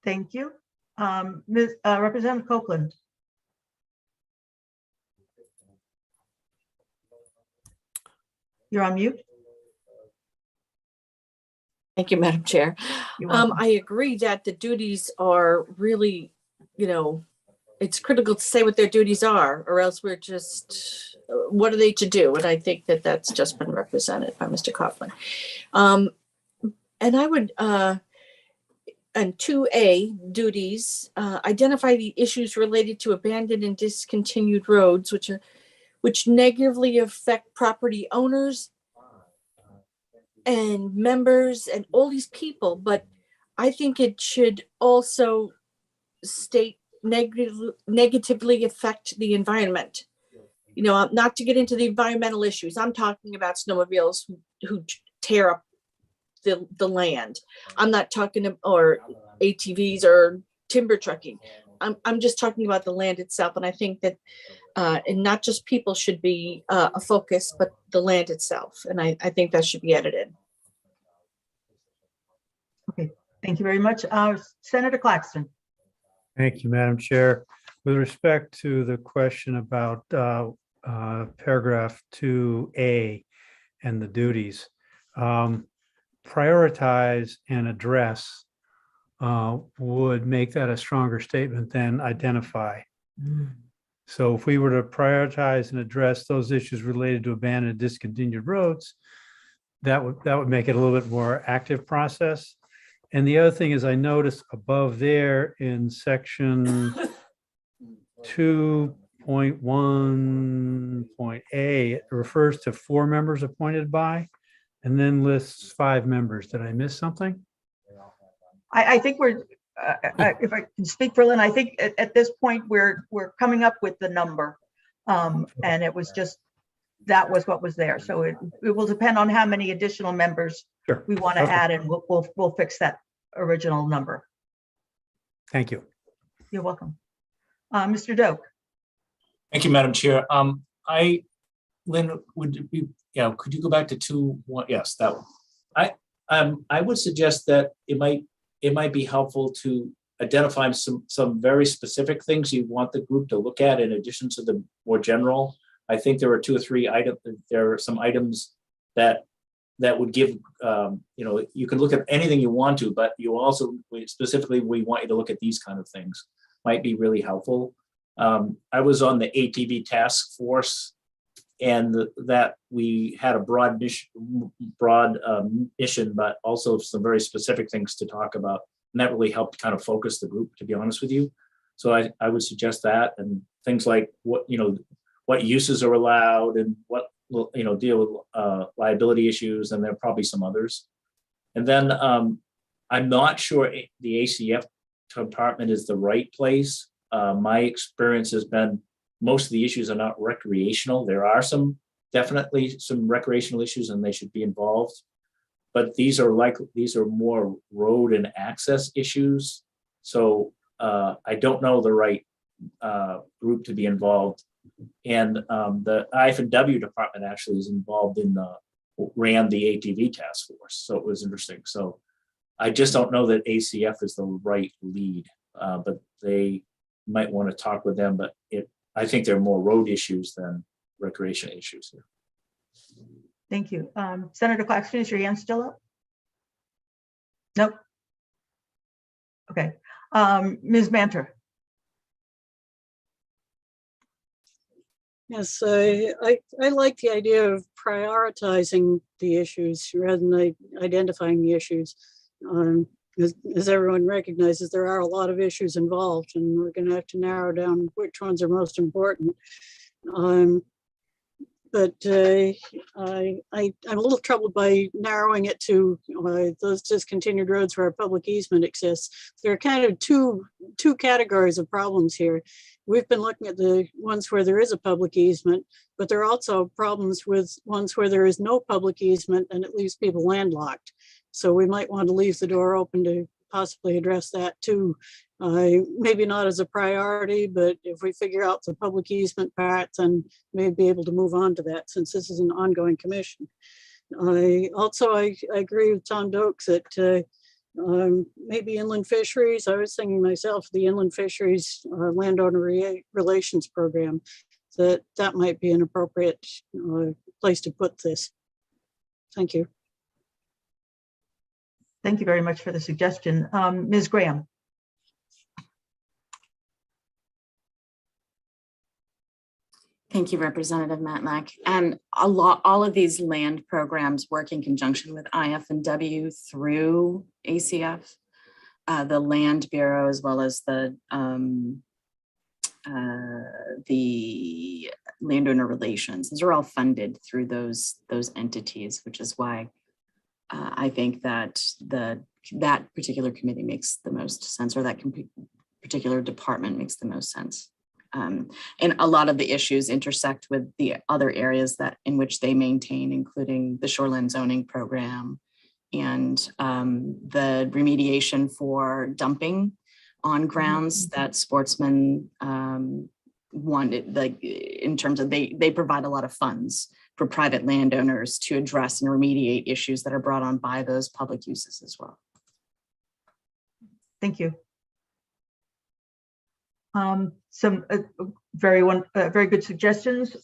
thank you. Representative Copeland. You're on mute. Thank you, Madam Chair. You're welcome. I agree that the duties are really, it's critical to say what their duties are, or else we're just, what are they to do? And I think that that's just been represented by Mr. Coughlin. And I would, and 2A duties, identify the issues related to abandoned and discontinued roads, which negatively affect property owners and members and all these people. But I think it should also state negatively affect the environment. Not to get into the environmental issues. I'm talking about snowmobiles who tear up the land. I'm not talking, or ATVs or timber trucking. I'm just talking about the land itself. And I think that and not just people should be a focus, but the land itself. And I think that should be edited. Okay, thank you very much. Senator Claxton. Thank you, Madam Chair. With respect to the question about paragraph 2A and the duties, prioritize and address would make that a stronger statement than identify. So if we were to prioritize and address those issues related to abandoned and discontinued roads, that would make it a little bit more active process. And the other thing is, I noticed above there in section 2.1.a, it refers to 4 members appointed by, and then lists 5 members. Did I miss something? I think we're, if I can speak for Lynn, I think at this point we're coming up with the number, and it was just, that was what was there. So it will depend on how many additional members Sure. we want to Okay. add, and we'll fix that original number. Thank you. You're welcome. Mr. Doak. Thank you, Madam Chair. Lynn, could you go back to 2.1? Yes, that one. I would suggest that it might be helpful to identify some very specific things you want the group to look at in addition to the more general. I think there are 2 or 3 items. There are some items that would give, you can look at anything you want to, but you also specifically, we want you to look at these kind of things. Might be really helpful. I was on the ATV task force, and that we had a broad mission, but also some very specific things to talk about. And that really helped kind of focus the group, to be honest with you. So I would suggest that, and things like what uses are allowed and what deal with liability issues, and there are probably some others. And then I'm not sure the ACF department is the right place. My experience has been most of the issues are not recreational. There are definitely some recreational issues, and they should be involved. But these are more road and access issues. So I don't know the right group to be involved. And the IF&W department actually is involved in ran the ATV task force. So it was interesting. So I just don't know that ACF is the right lead, but they might want to talk with them. But I think there are more road issues than recreation issues here. Thank you. Senator Claxton, is your hand still up? Nope. Okay. Ms. Manter. Yes, I like the idea of prioritizing the issues rather than identifying the issues. As everyone recognizes, there are a lot of issues involved, and we're going to have to narrow down which ones are most important. But I'm a little troubled by narrowing it to those discontinued roads where a public easement exists. There are kind of two categories of problems here. We've been looking at the ones where there is a public easement, but there are also problems with ones where there is no public easement and it leaves people landlocked. So we might want to leave the door open to possibly address that too. Maybe not as a priority, but if we figure out the public easement part, then maybe be able to move on to that since this is an ongoing commission. I agree with Tom Dokes that maybe inland fisheries. I was thinking myself, the inland fisheries landowner relations program, that might be an appropriate place to put this. Thank you. Thank you very much for the suggestion. Ms. Graham. Thank you, Representative Matlack. And all of these land programs work in conjunction with IF&W through ACF, the Land Bureau, as well as the landowner relations. Those are all funded through those entities, which is why I think that that particular committee makes the most sense, or that particular department makes the most sense. And a lot of the issues intersect with the other areas in which they maintain, including the shoreline zoning program and the remediation for dumping on grounds that sportsmen wanted, like in terms of they provide a lot of funds for private landowners to address and remediate issues that are brought on by those public uses as well. Thank you. Some very good suggestions.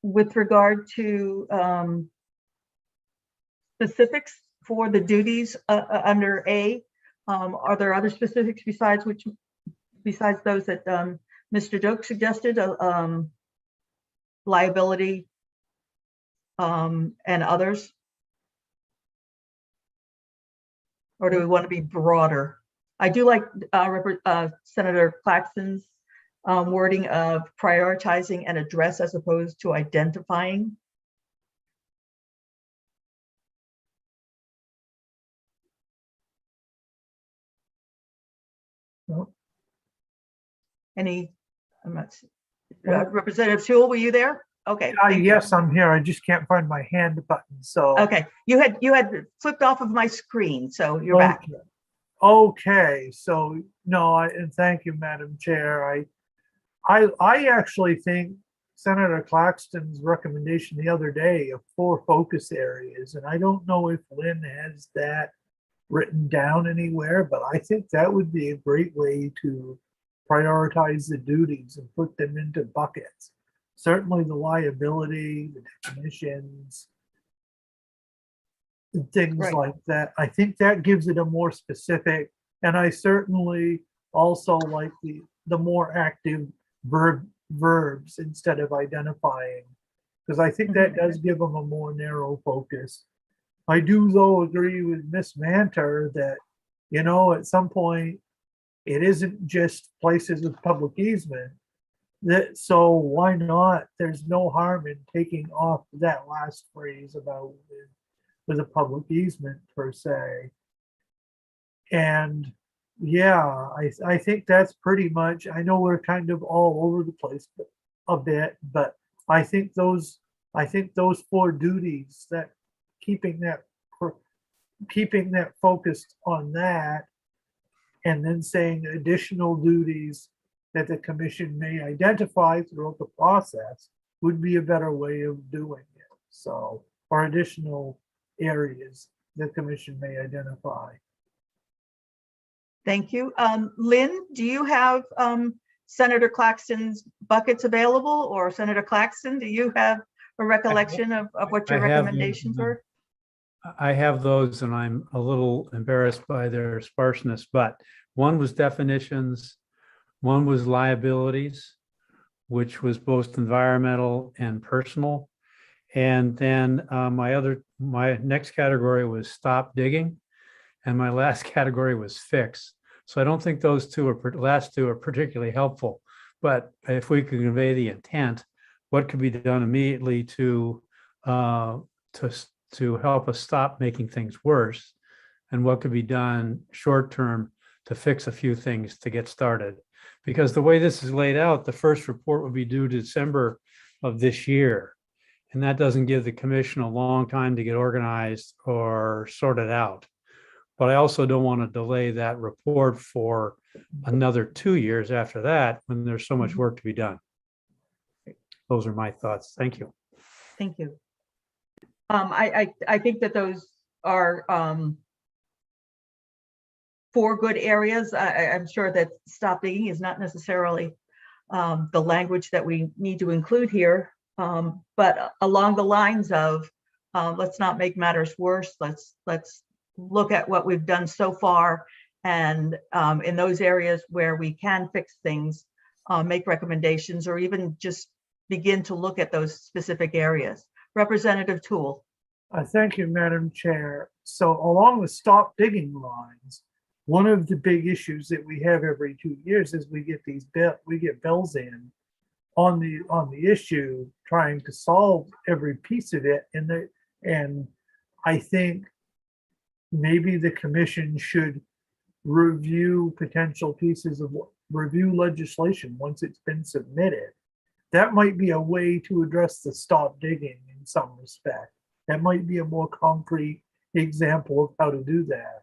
With regard to specifics for the duties under A, are there other specifics besides those that Mr. Doak suggested, liability and others? Or do we want to be broader? I do like Senator Claxton's wording of prioritizing and address as opposed to identifying. Any, I'm not, Representative Sewell, were you there? Okay. Yes, I'm here. I just can't find my hand button. So okay, you had flipped off of my screen, so you're back. Okay, so no, and thank you, Madam Chair. I actually think Senator Claxton's recommendation the other day of 4 focus areas, and I don't know if Lynn has that written down anywhere, but I think that would be a great way to prioritize the duties and put them into buckets. Certainly the liability, the definitions, and things like that. I think that gives it a more specific, and I certainly also like the more active verbs instead of identifying, because I think that does give them a more narrow focus. I do though agree with Miss Manter that, you know, at some point it isn't just places with public easement. So why not? There's no harm in taking off that last phrase about with a public easement per se. And yeah, I think that's pretty much, I know we're kind of all over the place a bit, but I think those 4 duties, that keeping that focused on that, and then saying additional duties that the commission may identify throughout the process would be a better way of doing it. So, or additional areas the commission may identify. Thank you. Lynn, do you have Senator Claxton's buckets available, or Senator Claxton, do you have a recollection of what your I have recommendations were? I have those and I'm a little embarrassed by their sparseness, but one was definitions, one was liabilities, which was both environmental and personal. And then my next category was stop digging. And my last category was fix. So I don't think those last two are particularly helpful. But if we could convey the intent, what could be done immediately to help us stop making things worse, and what could be done short term to fix a few things to get started. Because the way this is laid out, the first report will be due December of this year. And that doesn't give the commission a long time to get organized or sorted out. But I also don't want to delay that report for another 2 years after that when there's so much work to be done. Those are my thoughts. Thank you. Thank you. I think that those are 4 good areas. I'm sure that stop digging is not necessarily the language that we need to include here, but along the lines of let's not make matters worse. Let's look at what we've done so far, and in those areas where we can fix things, make recommendations, or even just begin to look at those specific areas. Representative Toole. Thank you, Madam Chair. So along the stop digging lines, one of the big issues that we have every 2 years is we get bills in on the issue, trying to solve every piece of it. And I think maybe the commission should review review legislation once it's been submitted. That might be a way to address the stop digging in some respect. That might be a more concrete example of how to do that.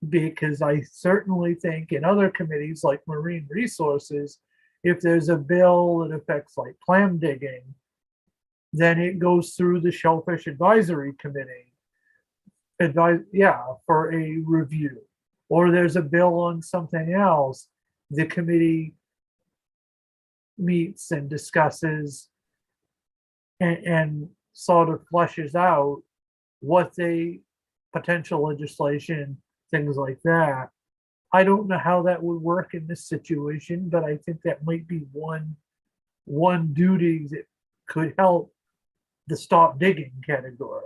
Because I certainly think in other committees like Marine Resources, if there's a bill that affects like clam digging, then it goes through the Shellfish Advisory Committee for a review. Or there's a bill on something else, the committee meets and discusses and sort of fleshes out what potential legislation, things like that. I don't know how that would work in this situation, but I think that might be one duty that could help the stop digging category.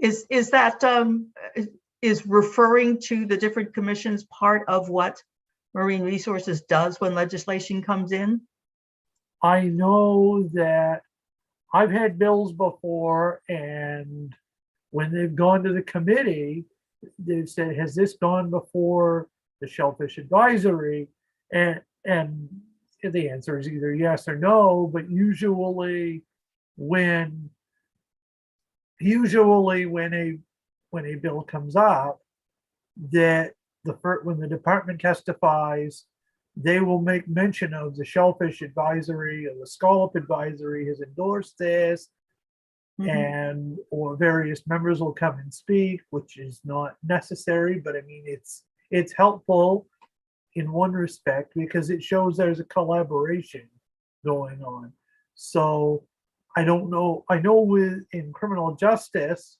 Is that is referring to the different commissions part of what Marine Resources does when legislation comes in? I know that I've had bills before, and when they've gone to the committee, they've said, has this gone before the Shellfish Advisory? And the answer is either yes or no, but usually when a bill comes up, that when the department testifies, they will make mention of the Shellfish Advisory or the Scallop Advisory has endorsed this, and or various members will come and speak, which is not necessary, but I mean it's helpful in one respect because it shows there's a collaboration going on. So I don't know. I know in criminal justice,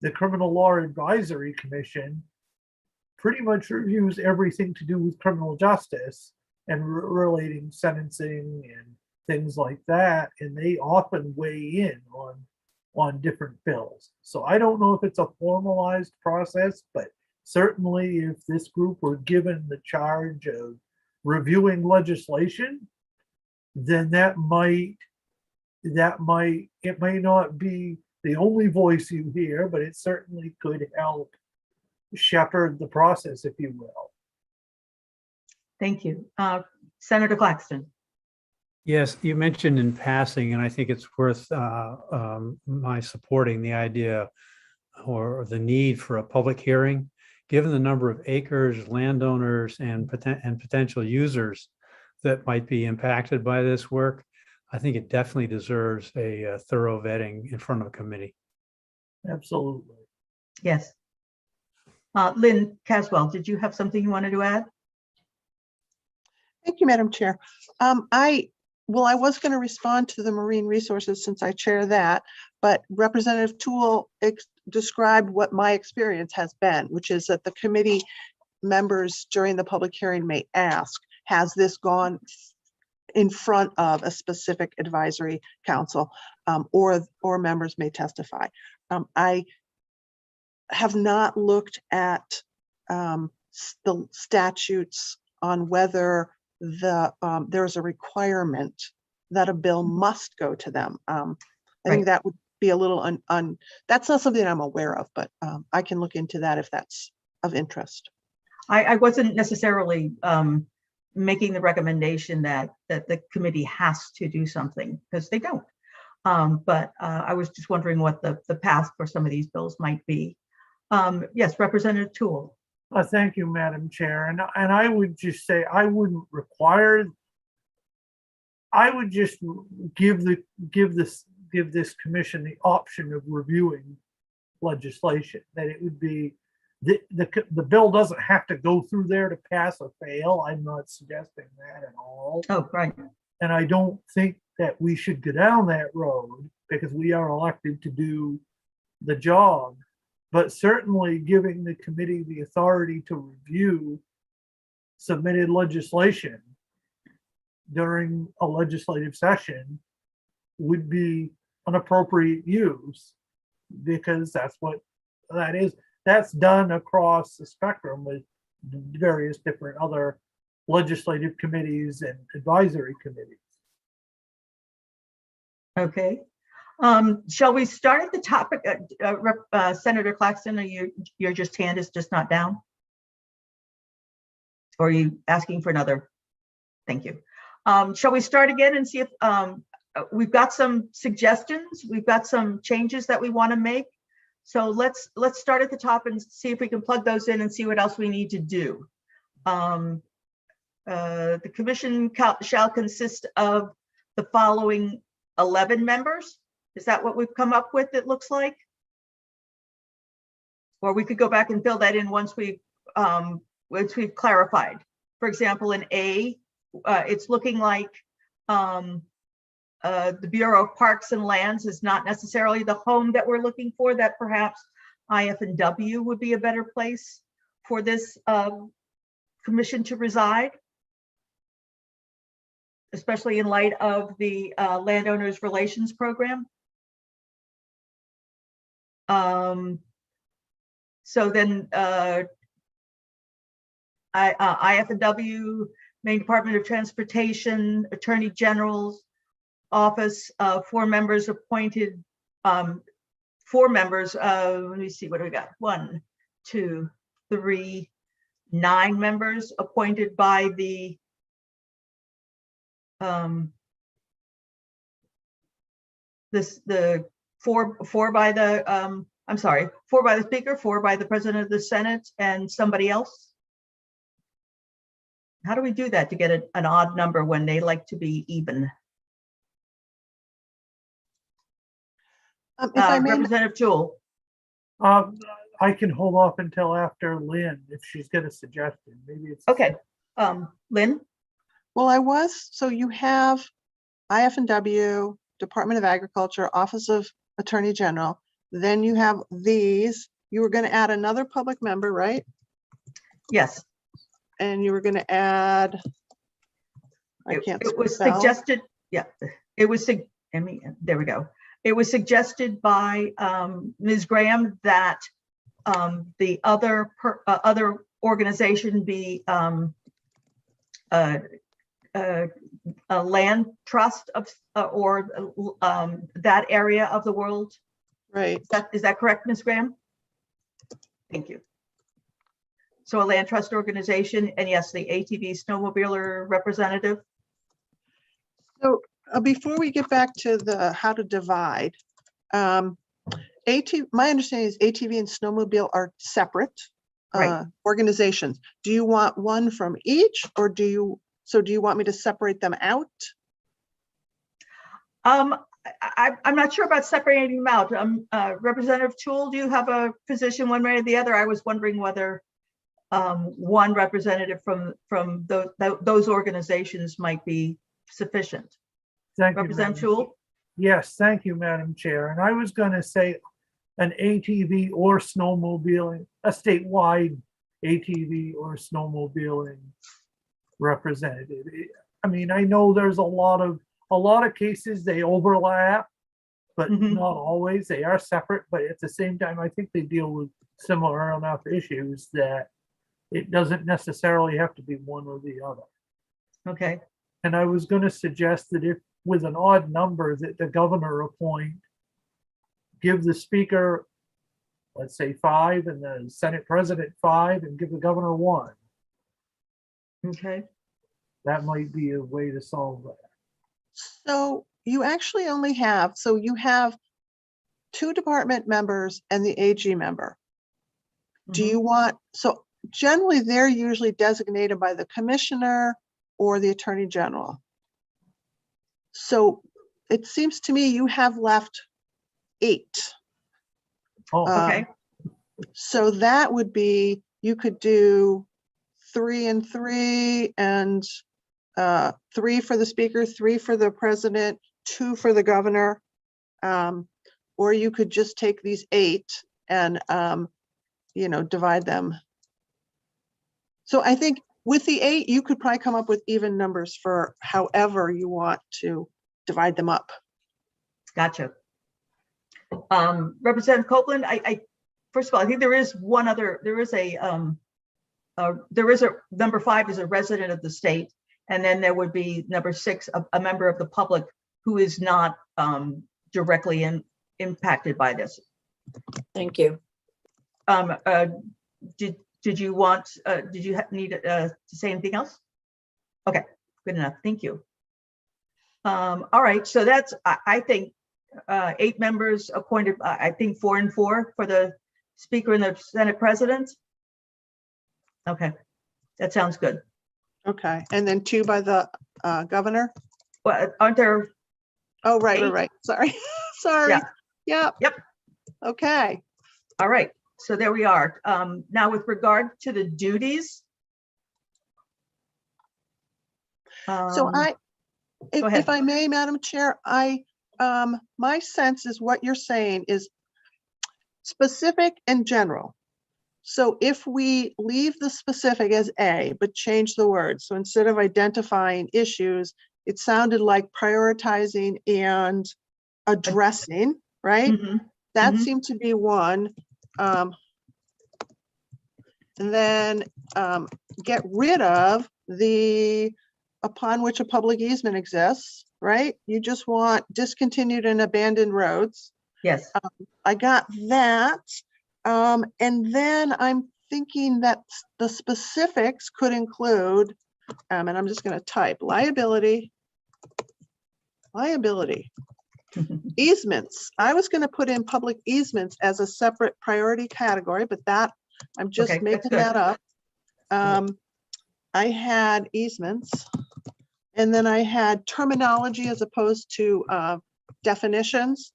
the Criminal Law Advisory Commission pretty much reviews everything to do with criminal justice and relating sentencing and things like that, and they often weigh in on different bills. So I don't know if it's a formalized process, but certainly if this group were given the charge of reviewing legislation, then it may not be the only voice you hear, but it certainly could help shepherd the process, if you will. Thank you. Senator Claxton. Yes, you mentioned in passing, and I think it's worth my supporting the idea or the need for a public hearing. Given the number of acres, landowners, and potential users that might be impacted by this work, I think it definitely deserves a thorough vetting in front of a committee. Absolutely. Yes. Lynn Caswell, did you have something you wanted to add? Thank you, Madam Chair. I was going to respond to the Marine Resources since I chair that, but Representative Toole described what my experience has been, which is that the committee members during the public hearing may ask, has this gone in front of a specific advisory council, or members may testify. I have not looked at the statutes on whether there's a requirement that a bill must go to them. I think that would be a little that's not something I'm aware of, but I can look into that if that's of interest. I wasn't necessarily making the recommendation that the committee has to do something, because they don't. But I was just wondering what the path for some of these bills might be. Yes, Representative Toole. Thank you, Madam Chair. And I would just say I wouldn't require. I would just give this commission the option of reviewing legislation. That it would be the bill doesn't have to go through there to pass or fail. I'm not suggesting that at all. Oh, right. And I don't think that we should go down that road because we are elected to do the job. But certainly giving the committee the authority to review submitted legislation during a legislative session would be an appropriate use, because that's what that is. That's done across the spectrum with various different other legislative committees and advisory committees. Okay. Shall we start at the topic? Senator Claxton, your hand is just not down? Or are you asking for another? Thank you. Shall we start again and see if we've got some suggestions? We've got some changes that we want to make. So let's start at the top and see if we can plug those in and see what else we need to do. The commission shall consist of the following 11 members. Is that what we've come up with, it looks like? Or we could go back and fill that in once we've clarified. For example, in A, it's looking like the Bureau of Parks and Lands is not necessarily the home that we're looking for, that perhaps IF&W would be a better place for this commission to reside, especially in light of the Landowners Relations Program. So then IF&W, Maine Department of Transportation, Attorney General's Office, 4 members appointed, 4 members, let me see, what do we got? 1, 2, 3, 9 members appointed by the four by the I'm sorry, 4 by the Speaker, 4 by the President of the Senate, and somebody else. How do we do that to get an odd number when they like to be even? If I may, Representative Toole. I can hold off until after Lynn if she's got a suggestion. Maybe it's okay. Lynn. Well, so you have IF&W, Department of Agriculture, Office of Attorney General. Then you have these. You were going to add another public member, right? Yes. And you were going to add. It was suggested. Yeah, it was. There we go. It was suggested by Ms. Graham that the other organization be a land trust of or that area of the world. Right. Is that correct, Ms. Graham? Thank you. So a land trust organization, and yes, the ATV snowmobiler representative. So before we get back to the how to divide, my understanding is ATV and snowmobile are separate organizations. Do you want one from each, or do you want me to separate them out? I'm not sure about separating them out. Representative Tool, do you have a position one way or the other? I was wondering whether one representative from those organizations might be sufficient. Thank you, Representative Madam- Tool? Yes, thank you, Madam Chair. And I was going to say an ATV or snowmobiling, a statewide ATV or snowmobiling representative. I mean, I know there's a lot of cases they overlap, but Mhm. not always. They are separate, but at the same time, I think they deal with similar enough issues that it doesn't necessarily have to be one or the other. Okay, And I was going to suggest that if with an odd number that the governor appoint, give the speaker, let's say 5, and the Senate president 5, and give the governor 1. okay. That might be a way to solve that. So you actually only have, so you have 2 department members and the AG member. Do Mhm. you want, so generally they're usually designated by the commissioner or the attorney general. So it seems to me you have left 8. Oh, Okay. So that would be, you could do 3 and 3 and 3 for the speaker, 3 for the president, 2 for the governor. Or you could just take these 8 and, divide them. So I think with the 8, you could probably come up with even numbers for however you want to divide them up. Gotcha. Representative Copeland, I first of all, I think there is one other, there is a number 5 is a resident of the state. And then there would be number 6, a member of the public who is not directly impacted by this. Thank you. Did you want, did you need to say anything else? Okay, good enough. Thank you. All right, so that's, I think, 8 members appointed, I think 4 and 4 for the speaker and the Senate president. Okay, that sounds good. Okay, and then 2 by the governor? Well, aren't there, Oh, right, 8? right. Sorry, sorry. Yeah. Yep. Okay. All right, so there we are. Now with regard to the duties. So go ahead. if I may, Madam Chair, my sense is what you're saying is specific and general. So if we leave the specific as A, but change the words, so instead of identifying issues, it sounded like prioritizing and addressing, right? Mhm. That Mhm. seemed to be one. And then get rid of the upon which a public easement exists, right? You just want discontinued and abandoned roads. Yes. I got that. And then I'm thinking that the specifics could include, and I'm just going to type liability, easements. I was going to put in public easements as a separate priority category, but that I'm just Okay, that's making good. that up. I had easements, and then I had terminology as opposed to definitions.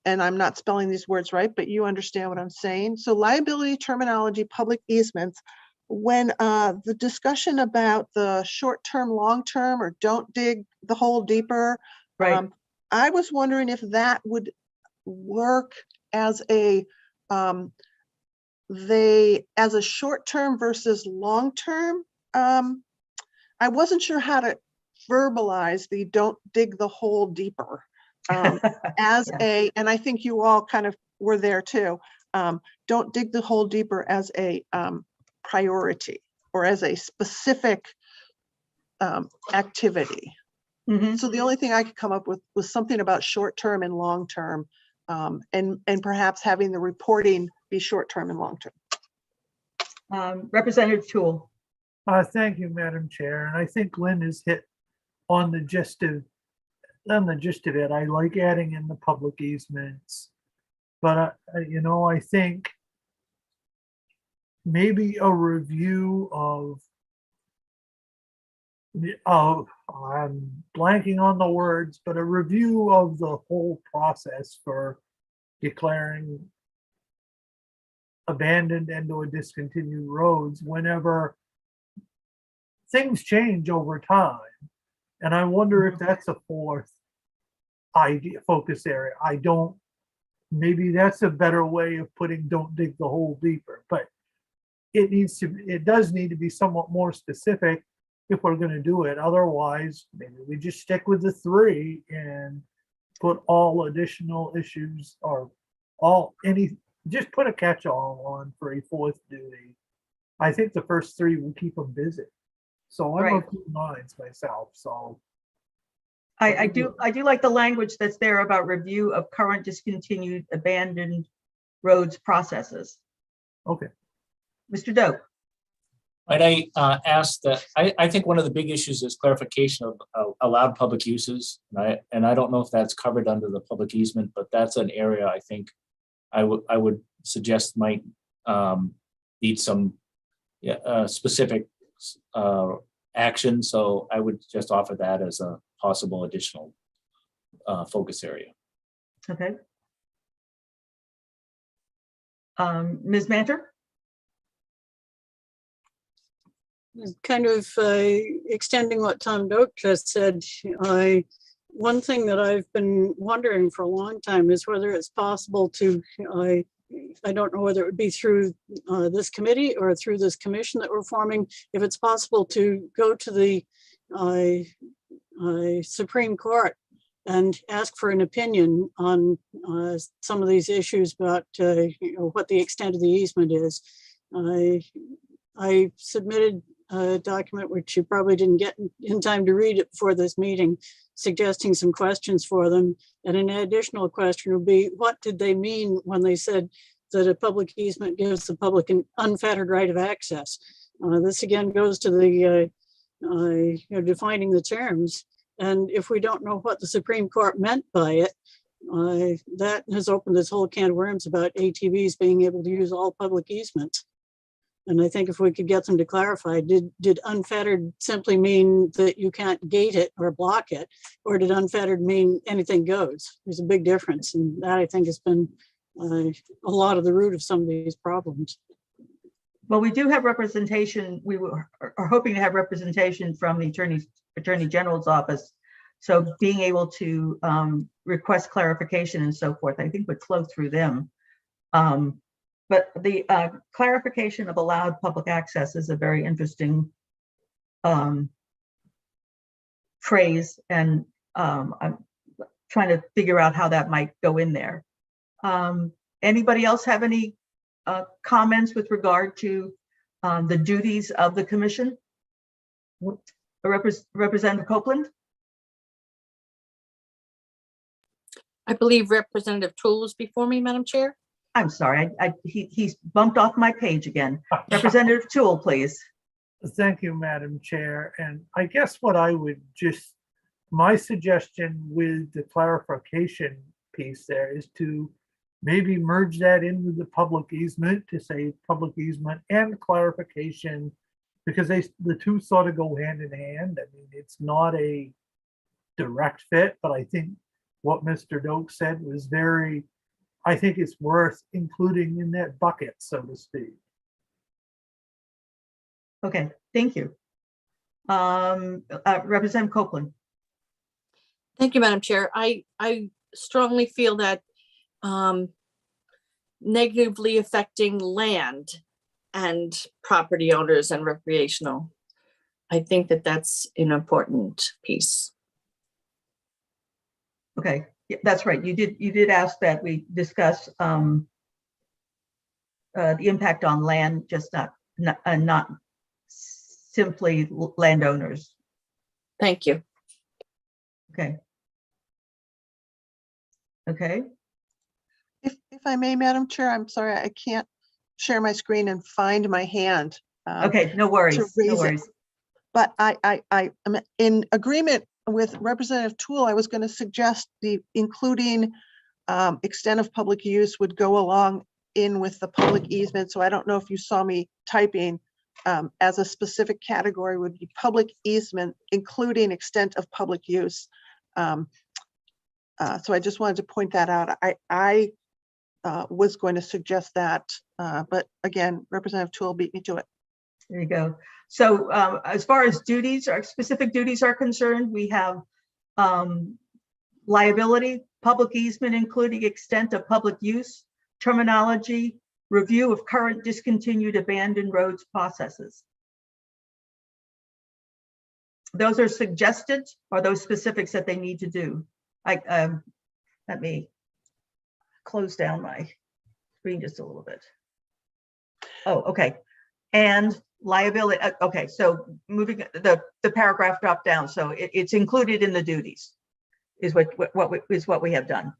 And I'm not spelling these words right, but you understand what I'm saying. So liability, terminology, public easements. When the discussion about the short-term, long-term, or don't dig the hole deeper, Right. I was wondering if that would work as a short-term versus long-term. I wasn't sure how to verbalize the don't dig the hole deeper as Yeah. and I think you all kind of were there too. Don't dig the hole deeper as a priority or as a specific activity. Mhm. So the only thing I could come up with was something about short-term and long-term, and perhaps having the reporting be short-term and long-term. Representative Tool. Thank you, Madam Chair. And I think Lynn has hit on the gist of it. I like adding in the public easements, but I think maybe a review of I'm blanking on the words, but a review of the whole process for declaring abandoned and or discontinued roads whenever things change over time. And I wonder if that's a fourth idea, focus area. Maybe that's a better way of putting don't dig the hole deeper, but it does need to be somewhat more specific if we're going to do it. Otherwise, maybe we just stick with the 3 and put all additional issues or just put a catch-all on for a 4th duty. I think the first 3 will keep them busy. So I'm Right. of 2 minds myself, so. I do like the language that's there about review of current discontinued abandoned roads processes. Okay. Mr. Doak. Might I ask that, I think one of the big issues is clarification of allowed public uses. And I don't know if that's covered under the public easement, but that's an area I think I would suggest might need some specific action. So I would just offer that as a possible additional focus area. Okay. Ms. Manter? Kind of extending what Tom Doak just said, one thing that I've been wondering for a long time is whether it's possible to, I don't know whether it would be through this committee or through this commission that we're forming, if it's possible to go to the Supreme Court and ask for an opinion on some of these issues about what the extent of the easement is. I submitted a document which you probably didn't get in time to read it before this meeting, suggesting some questions for them. And an additional question would be, what did they mean when they said that a public easement gives the public an unfettered right of access? This again goes to the defining the terms. And if we don't know what the Supreme Court meant by it, that has opened this whole can of worms about ATVs being able to use all public easements. And I think if we could get them to clarify, did unfettered simply mean that you can't gate it or block it? Or did unfettered mean anything goes? There's a big difference. And that I think has been a lot of the root of some of these problems. Well, we do have representation. We are hoping to have representation from the Attorney General's office. So being able to request clarification and so forth, I think would flow through them. But the clarification of allowed public access is a very interesting phrase, and I'm trying to figure out how that might go in there. Anybody else have any comments with regard to the duties of the commission? Representative Copeland? I believe Representative Toole is before me, Madam Chair. I'm sorry, he's bumped off my page again. Representative Toole, please. Thank you, Madam Chair. And I guess what I would my suggestion with the clarification piece there is to maybe merge that in with the public easement to say public easement and clarification, because the two sort of go hand in hand. I mean, it's not a direct fit, but I think what Mr. Doak said was I think it's worth including in that bucket, so to speak. Okay, thank you. Representative Copeland. Thank you, Madam Chair. I strongly feel that negatively affecting land and property owners and recreational. I think that that's an important piece. Okay, yeah, that's right. You did ask that we discuss the impact on land, just not simply landowners. Thank you. Okay. Okay. If I may, Madam Chair, I'm sorry, I can't share my screen and find my hand. Okay, no worries. To No raise it. worries. But I am in agreement with Representative Toole. I was going to suggest including extent of public use would go along in with the public easement. So I don't know if you saw me typing as a specific category would be public easement, including extent of public use. So I just wanted to point that out. I was going to suggest that, but again, Representative Toole beat me to it. There you go. So as far as duties, our specific duties are concerned, we have liability, public easement, including extent of public use, terminology, review of current discontinued abandoned roads processes. Those are suggested, or those specifics that they need to do. Let me close down my screen just a little bit. Oh, okay. And liability. Okay, so moving the paragraph dropped down, so it's included in the duties, is what we have done.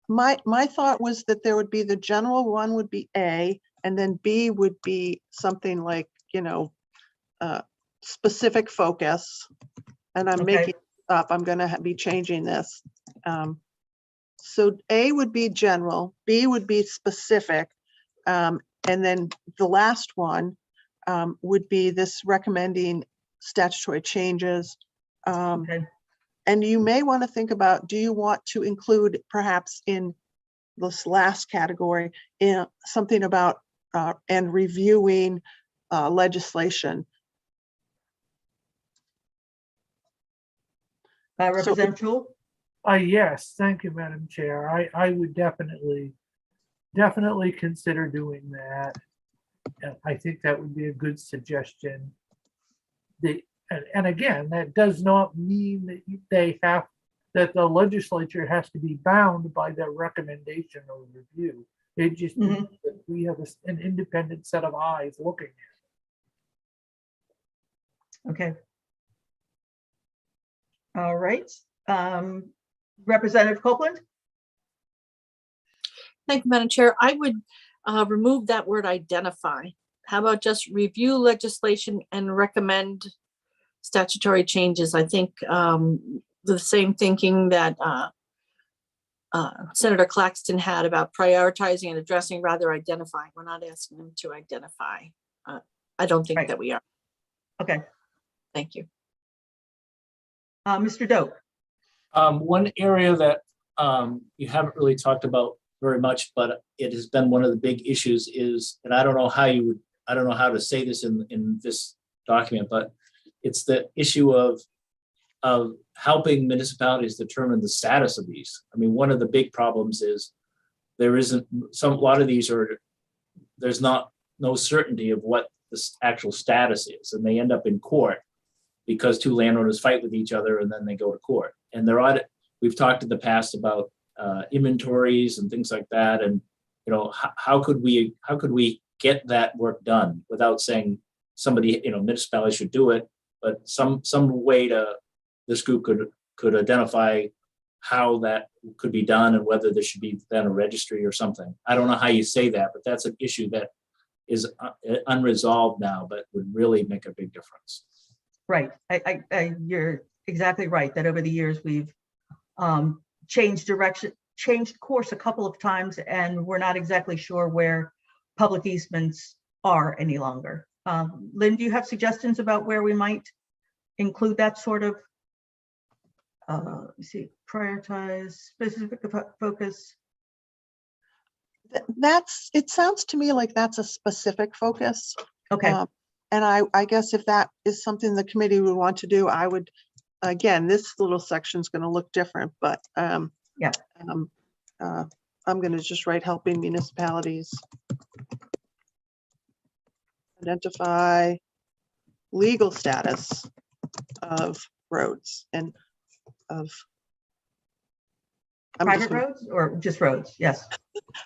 My thought was that there would be the general one would be A, and then B would be something like, you know, specific focus. And I'm Okay. making up, I'm gonna be changing this. So A would be general, B would be specific, and then the last one would be this recommending statutory changes. Okay. And you may want to think about, do you want to include perhaps in this last category in something about and reviewing legislation? Representative Toole? Yes, thank you, Madam Chair. I would definitely consider doing that. I think that would be a good suggestion. And again, that does not mean that that the legislature has to be bound by their recommendation or review. It just means that we have an independent set of eyes looking at it. Okay. All right. Representative Copeland? Thank you, Madam Chair. I would remove that word identify. How about just review legislation and recommend statutory changes? I think the same thinking that Senator Claxton had about prioritizing and addressing, rather identifying. We're not asking them to identify. I don't think that we are. Okay. Thank you. Mr. Doak? One area that you haven't really talked about very much, but it has been one of the big issues is, and I don't know how to say this in this document, but it's the issue of helping municipalities determine the status of these. I mean, one of the big problems is there isn't a lot of these there's no certainty of what the actual status is, and they end up in court because two landowners fight with each other and then they go to court. And we've talked in the past about inventories and things like that, and you know, how could we get that work done without saying somebody, you know, municipality should do it, but some way this group could identify how that could be done and whether there should be then a registry or something. I don't know how you say that, but that's an issue that is unresolved now, but would really make a big difference. Right. You're exactly right that over the years we've changed course a couple of times, and we're not exactly sure where public easements are any longer. Lynn, do you have suggestions about where we might include that sort of, let's see, prioritize, specific focus? It sounds to me like that's a specific focus. Okay. And I guess if that is something the committee would want to do, I would, again, this little section is going to look different, but yeah. I'm going to just write helping municipalities identify legal status of roads and of Private roads or just roads? Yes.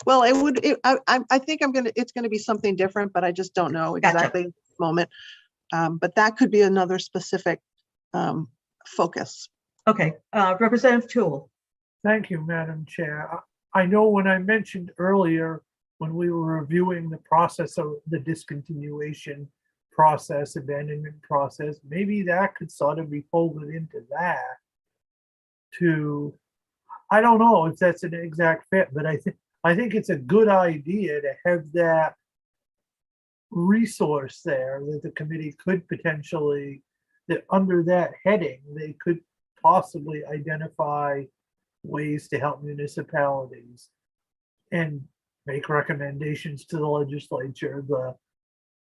Well, I think it's going to be something different, but I just don't know exactly at this moment. But that could be another specific focus. Okay. Representative Toole. Thank you, Madam Chair. I know when I mentioned earlier, when we were reviewing the process of the discontinuation process, abandonment process, maybe that could sort of be folded into that I don't know if that's an exact fit, but I think it's a good idea to have that resource there that the committee could potentially, that under that heading, they could possibly identify ways to help municipalities and make recommendations to the legislature.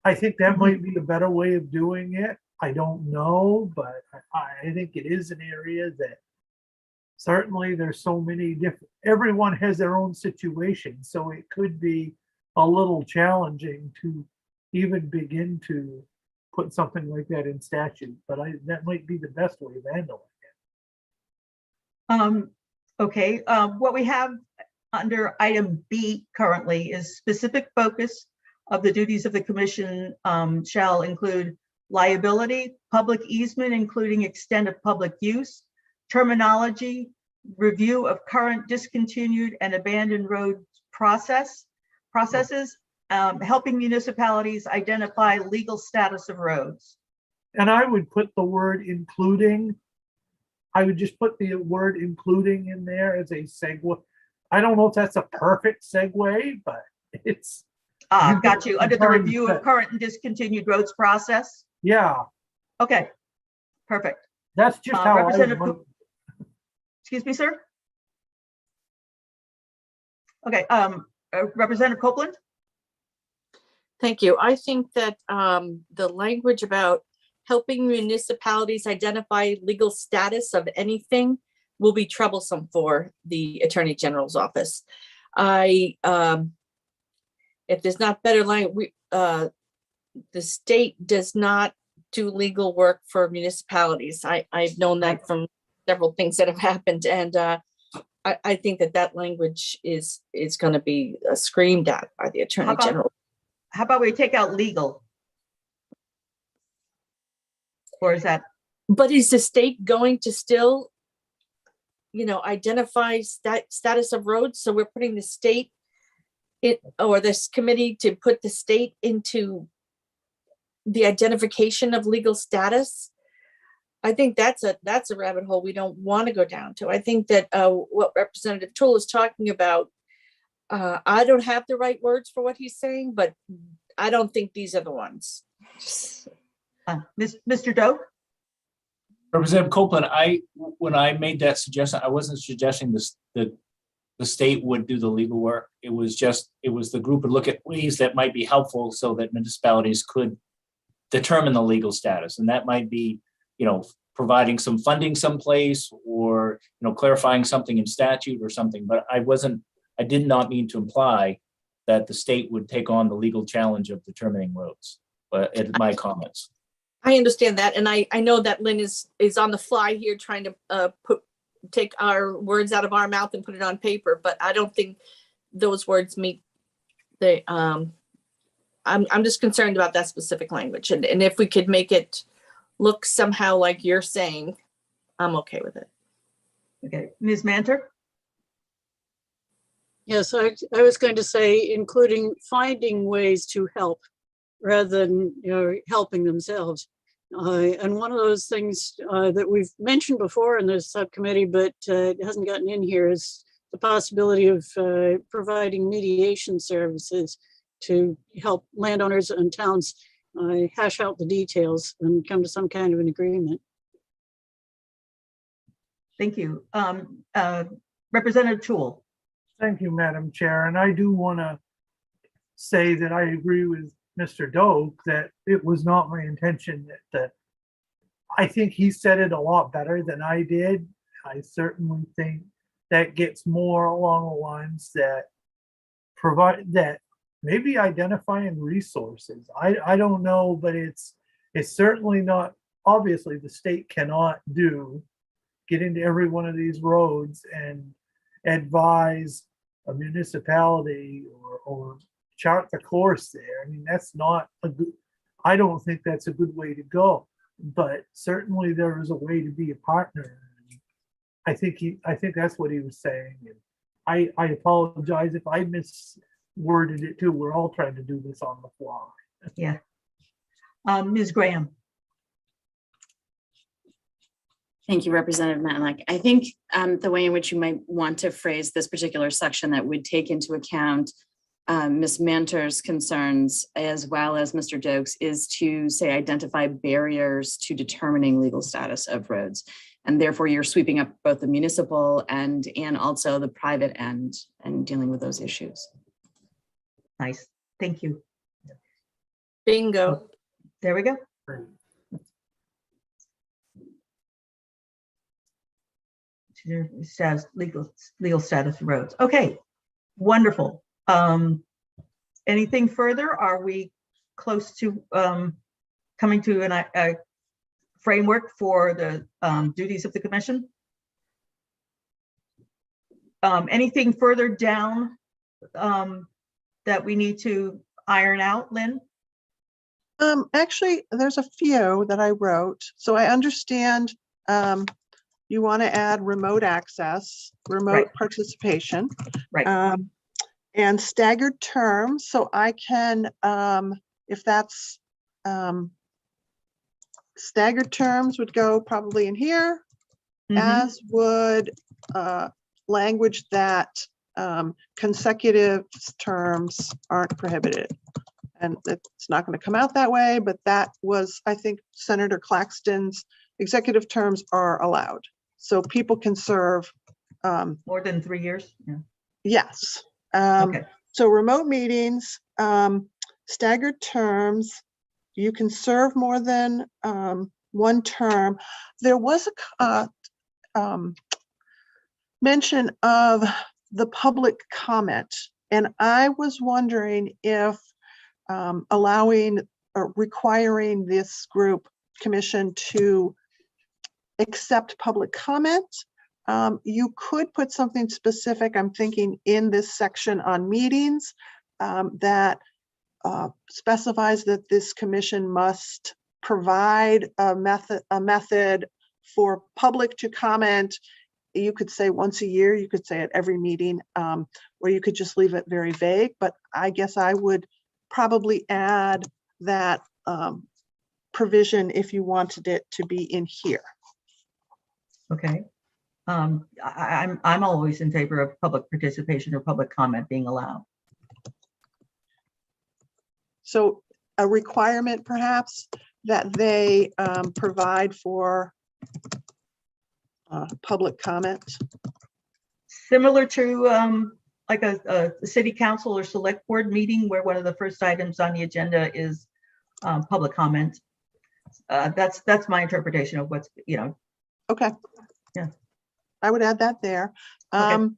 I think that might be a better way of doing it. I don't know, but I think it is an area that certainly there's so many different, everyone has their own situation. So it could be a little challenging to even begin to put something like that in statute, but that might be the best way of handling it. Okay, what we have under item B currently is specific focus of the duties of the commission shall include liability, public easement, including extent of public use, terminology, review of current discontinued and abandoned road processes, helping municipalities identify legal status of roads. And I would put the word including, I would just put the word including in there as a segue. I don't know if that's a perfect segue, but it's. Got you. Under the review of current and discontinued roads process. Yeah. Okay, perfect. That's just how Representative, excuse me, sir. Okay, Representative Copeland. Thank you. I think that the language about helping municipalities identify legal status of anything will be troublesome for the Attorney General's office. If there's not better language, the state does not do legal work for municipalities. I've known that from several things that have happened, and I think that language is going to be screamed at by the Attorney General. How about we take out legal? Or is that? But is the state going to still, identify status of roads? So we're putting the state or this committee to put the state into the identification of legal status. I think that's a rabbit hole we don't want to go down to. I think that what Representative Toole is talking about, I don't have the right words for what he's saying, but I don't think these are the ones. Mr. Doak? Representative Copeland, when I made that suggestion, I wasn't suggesting this, that the state would do the legal work. It was the group would look at ways that might be helpful so that municipalities could determine the legal status. And that might be, providing some funding someplace or, clarifying something in statute or something. But I did not mean to imply that the state would take on the legal challenge of determining roads, but it's my comments. I understand that. And I know that Lynn is on the fly here trying to take our words out of our mouth and put it on paper, but I don't think those words meet the, I'm just concerned about that specific language. And if we could make it look somehow like you're saying, I'm okay with it. Okay, Ms. Manter? Yes, I was going to say, including finding ways to help rather than helping themselves. And one of those things that we've mentioned before in the subcommittee, but it hasn't gotten in here, is the possibility of providing mediation services to help landowners and towns hash out the details and come to some kind of an agreement. Thank you. Representative Toole. Thank you, Madam Chair. And I do want to say that I agree with Mr. Doak that it was not my intention that I think he said it a lot better than I did. I certainly think that gets more along the lines that provide that maybe identifying resources. I don't know, but it's certainly not, obviously the state cannot get into every one of these roads and advise a municipality or chart the course there. I mean, that's not a good, I don't think that's a good way to go, but certainly there is a way to be a partner. I think that's what he was saying. And I apologize if I misworded it too. We're all trying to do this on the fly. Yeah. Ms. Graham. Thank you, Representative Matlack. I think the way in which you might want to phrase this particular section that would take into account Ms. Manter's concerns, as well as Mr. Dokes, is to say identify barriers to determining legal status of roads. And therefore you're sweeping up both the municipal and also the private end and dealing with those issues. Nice. Thank you. Bingo. There we go. Status, legal status of roads. Okay, wonderful. Anything further? Are we close to coming to a framework for the duties of the commission? Anything further down that we need to iron out, Lynn? Actually, there's a few that I wrote. So I understand you want to add remote access, remote Right. participation. Right. And staggered terms. So I can, if that's staggered terms would go probably in here, as would language that consecutive terms aren't prohibited. And it's not going to come out that way, but that was, I think, Senator Claxton's executive terms are allowed. So people can serve. More than 3 years? Yeah. Yes. Okay. So remote meetings, staggered terms, you can serve more than one term. There was a mention of the public comment, and I was wondering if allowing or requiring this commission to accept public comment. You could put something specific, I'm thinking, in this section on meetings that specifies that this commission must provide a method for public to comment. You could say once a year, you could say at every meeting, or you could just leave it very vague, but I guess I would probably add that provision if you wanted it to be in here. Okay. I'm always in favor of public participation or public comment being allowed. So a requirement perhaps that they provide for public comment. Similar to like a city council or select board meeting where one of the first items on the agenda is public comment. That's my interpretation of what's, Okay. Yeah. I would add that there. Okay.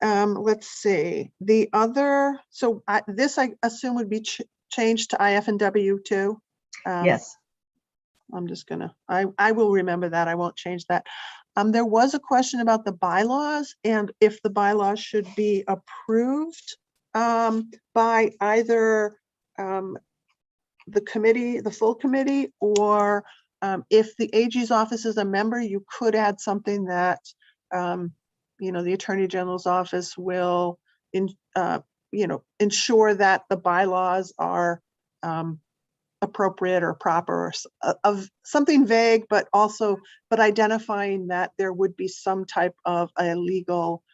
Let's see. The other, so this I assume would be changed to IF and W too. Yes. I'm just gonna, I will remember that. I won't change that. There was a question about the bylaws and if the bylaws should be approved by either the committee, the full committee, or if the AG's office is a member, you could add something that, the Attorney General's office will, ensure that the bylaws are appropriate or proper, or of something vague, but identifying that there would be some type of a legal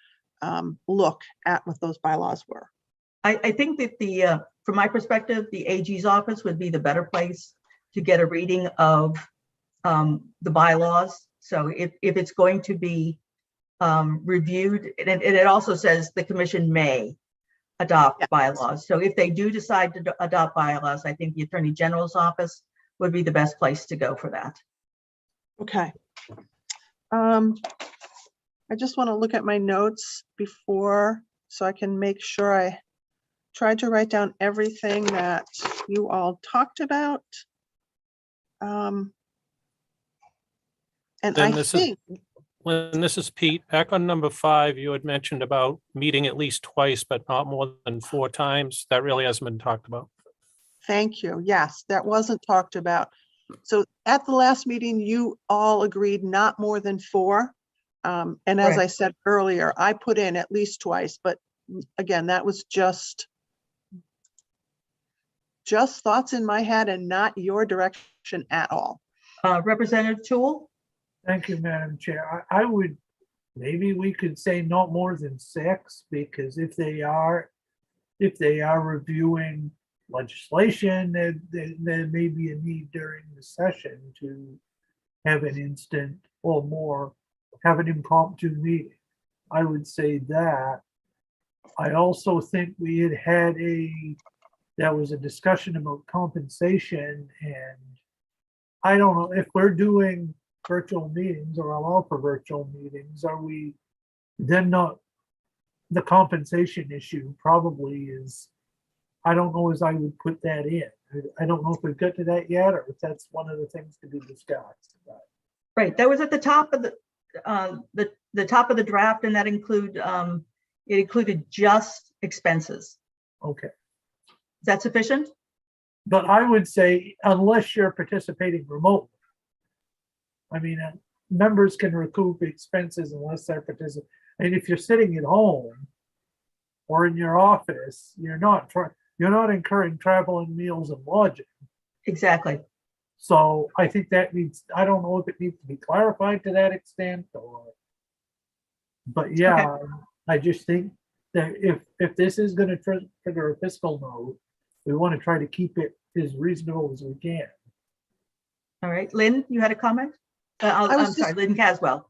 look at what those bylaws were. I think that from my perspective, the AG's office would be the better place to get a reading of the bylaws. So if it's going to be reviewed, and it also says the commission may adopt bylaws. So if they do decide to adopt bylaws, I think the Attorney General's office would be the best place to go for that. Okay. I just want to look at my notes before so I can make sure I tried to write down everything that you all talked about. And Then I this think, Lynn, this is Pete. Back on number 5, you had mentioned about meeting at least twice, but not more than 4 times. That really hasn't been talked about. thank you. Yes, that wasn't talked about. So at the last meeting, you all agreed not more than 4. And as I said earlier, I put in at least twice, but again, that was just thoughts in my head and not your direction at all. Representative Toole? Thank you, Madam Chair. I would, maybe we could say not more than 6, because if they are if they are reviewing legislation, there may be a need during the session to have an instant or more, have an impromptu meeting. I would say that. I also think we had there was a discussion about compensation, and I don't know if we're doing virtual meetings or allow for virtual meetings, are we then not, the compensation issue probably is, I don't know as I would put that in. I don't know if we've got to that yet, or if that's one of the things to be discussed. Right, that was at the top of the top of the draft, and that it included just expenses. Okay. Is that sufficient? But I would say, unless you're participating remotely, I mean, members can recoup expenses unless they're participating. And if you're sitting at home or in your office, you're not incurring travel and meals and lodging. Exactly. So I think that needs, I don't know if it needs to be clarified to that extent or, but yeah, I just think that if this is going to trigger a fiscal note, we want to try to keep it as reasonable as we can. All right, Lynn, you had a comment? I'm sorry, Lynn Caswell.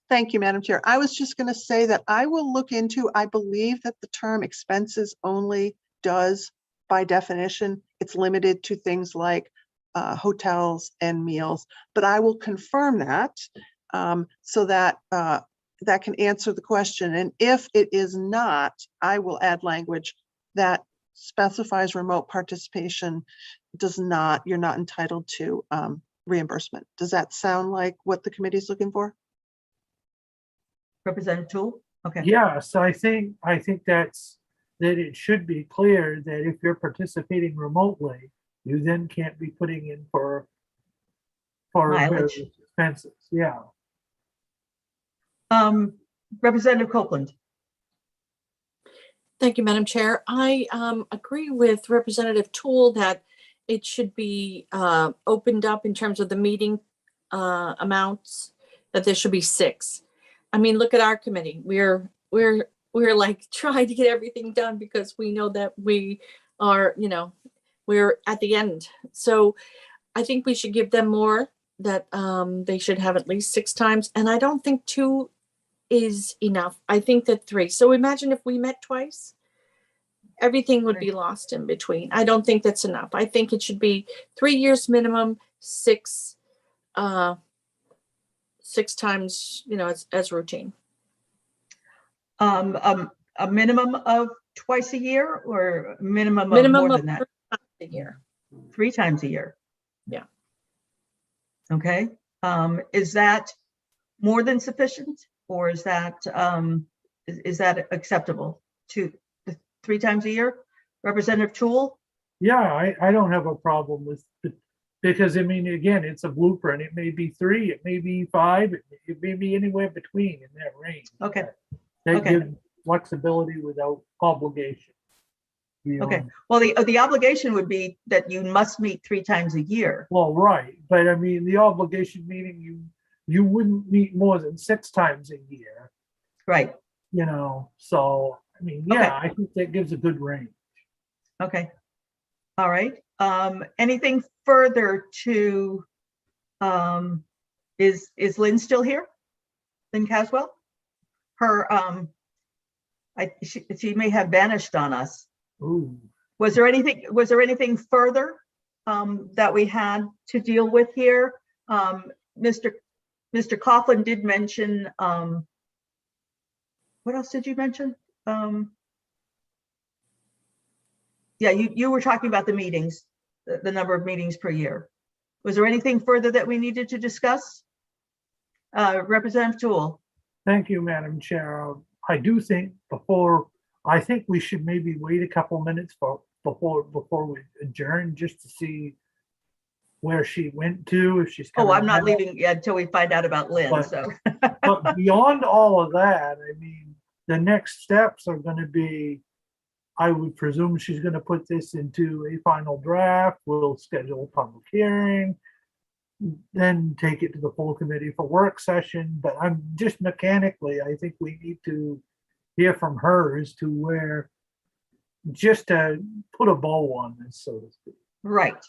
Thank you, Madam Chair. I was just going to say that I will look into, I believe that the term expenses only does, by definition, it's limited to things like hotels and meals, but I will confirm that so that that can answer the question. And if it is not, I will add language that specifies remote participation does not, you're not entitled to reimbursement. Does that sound like what the committee is looking for? Representative Toole? Okay. Yes, I think that it should be clear that if you're participating remotely, you then can't be putting in for Mileage. various expenses. Yeah. Representative Copeland. Thank you, Madam Chair. I agree with Representative Toole that it should be opened up in terms of the meeting amounts, that there should be 6. I mean, look at our committee. We're like trying to get everything done because we know that we are, we're at the end. So I think we should give them more, that they should have at least 6 times. And I don't think 2 is enough. I think that 3. So imagine if we met twice, everything would be lost in between. I don't think that's enough. I think it should be 3 years minimum, 6 times, as routine. A minimum of twice a year or minimum of more than that? 3 times a year. 3 times a year. Yeah. Okay. Is that more than sufficient, or is that acceptable to 3 times a year? Representative Toole? Yeah, I don't have a problem with it, because I mean, again, it's a blueprint. It may be 3, it may be 5, it may be anywhere between in that range. Okay. They give flexibility without obligation. Okay. Well, the obligation would be that you must meet 3 times a year. Well, right, but I mean, the obligation meaning you wouldn't meet more than 6 times a year. Right. So I mean, yeah, I think that gives a good range. Okay. All right. Anything further to, is Lynn still here? Lynn Caswell? Her, she may have vanished on us. Ooh. Was there anything further that we had to deal with here? Mr. Coughlin did mention, what else did you mention? Yeah, you were talking about the meetings, the number of meetings per year. Was there anything further that we needed to discuss? Representative Toole. Thank you, Madam Chair. I do think I think we should maybe wait a couple minutes before we adjourn, just to see where she went to, if she's coming Oh, I'm not back. leaving yet until we find out about Lynn. But beyond all of that, I mean, the next steps are going to be, I would presume she's going to put this into a final draft. We'll schedule a public hearing, then take it to the full committee for work session. But I'm just mechanically, I think we need to hear from her as to where just to put a bow on this, so to speak. Right,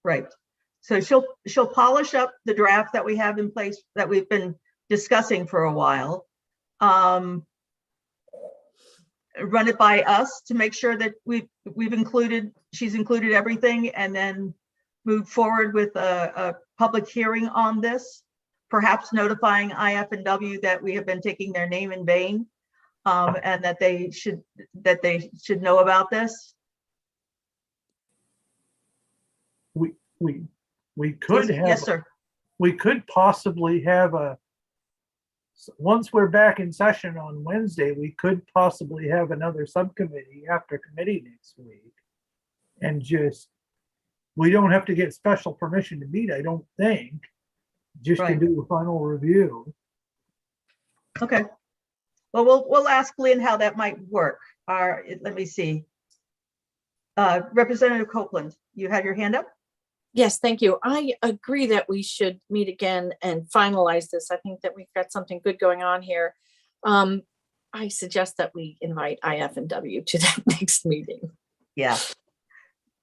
right. So she'll polish up the draft that we have in place that we've been discussing for a while. Run it by us to make sure that she's included everything, and then move forward with a public hearing on this, perhaps notifying IF&W that we have been taking their name in vain, and that they should know about this. We could have. Yes, sir. We could possibly have once we're back in session on Wednesday, we could possibly have another subcommittee after committee next week. And we don't have to get special permission to meet, I don't think, just to Right. do a final review. Okay. Well, we'll ask Lynn how that might work. Let me see. Representative Copeland, you had your hand up? Yes, thank you. I agree that we should meet again and finalize this. I think that we've got something good going on here. I suggest that we invite IF&W to that next meeting. Yeah.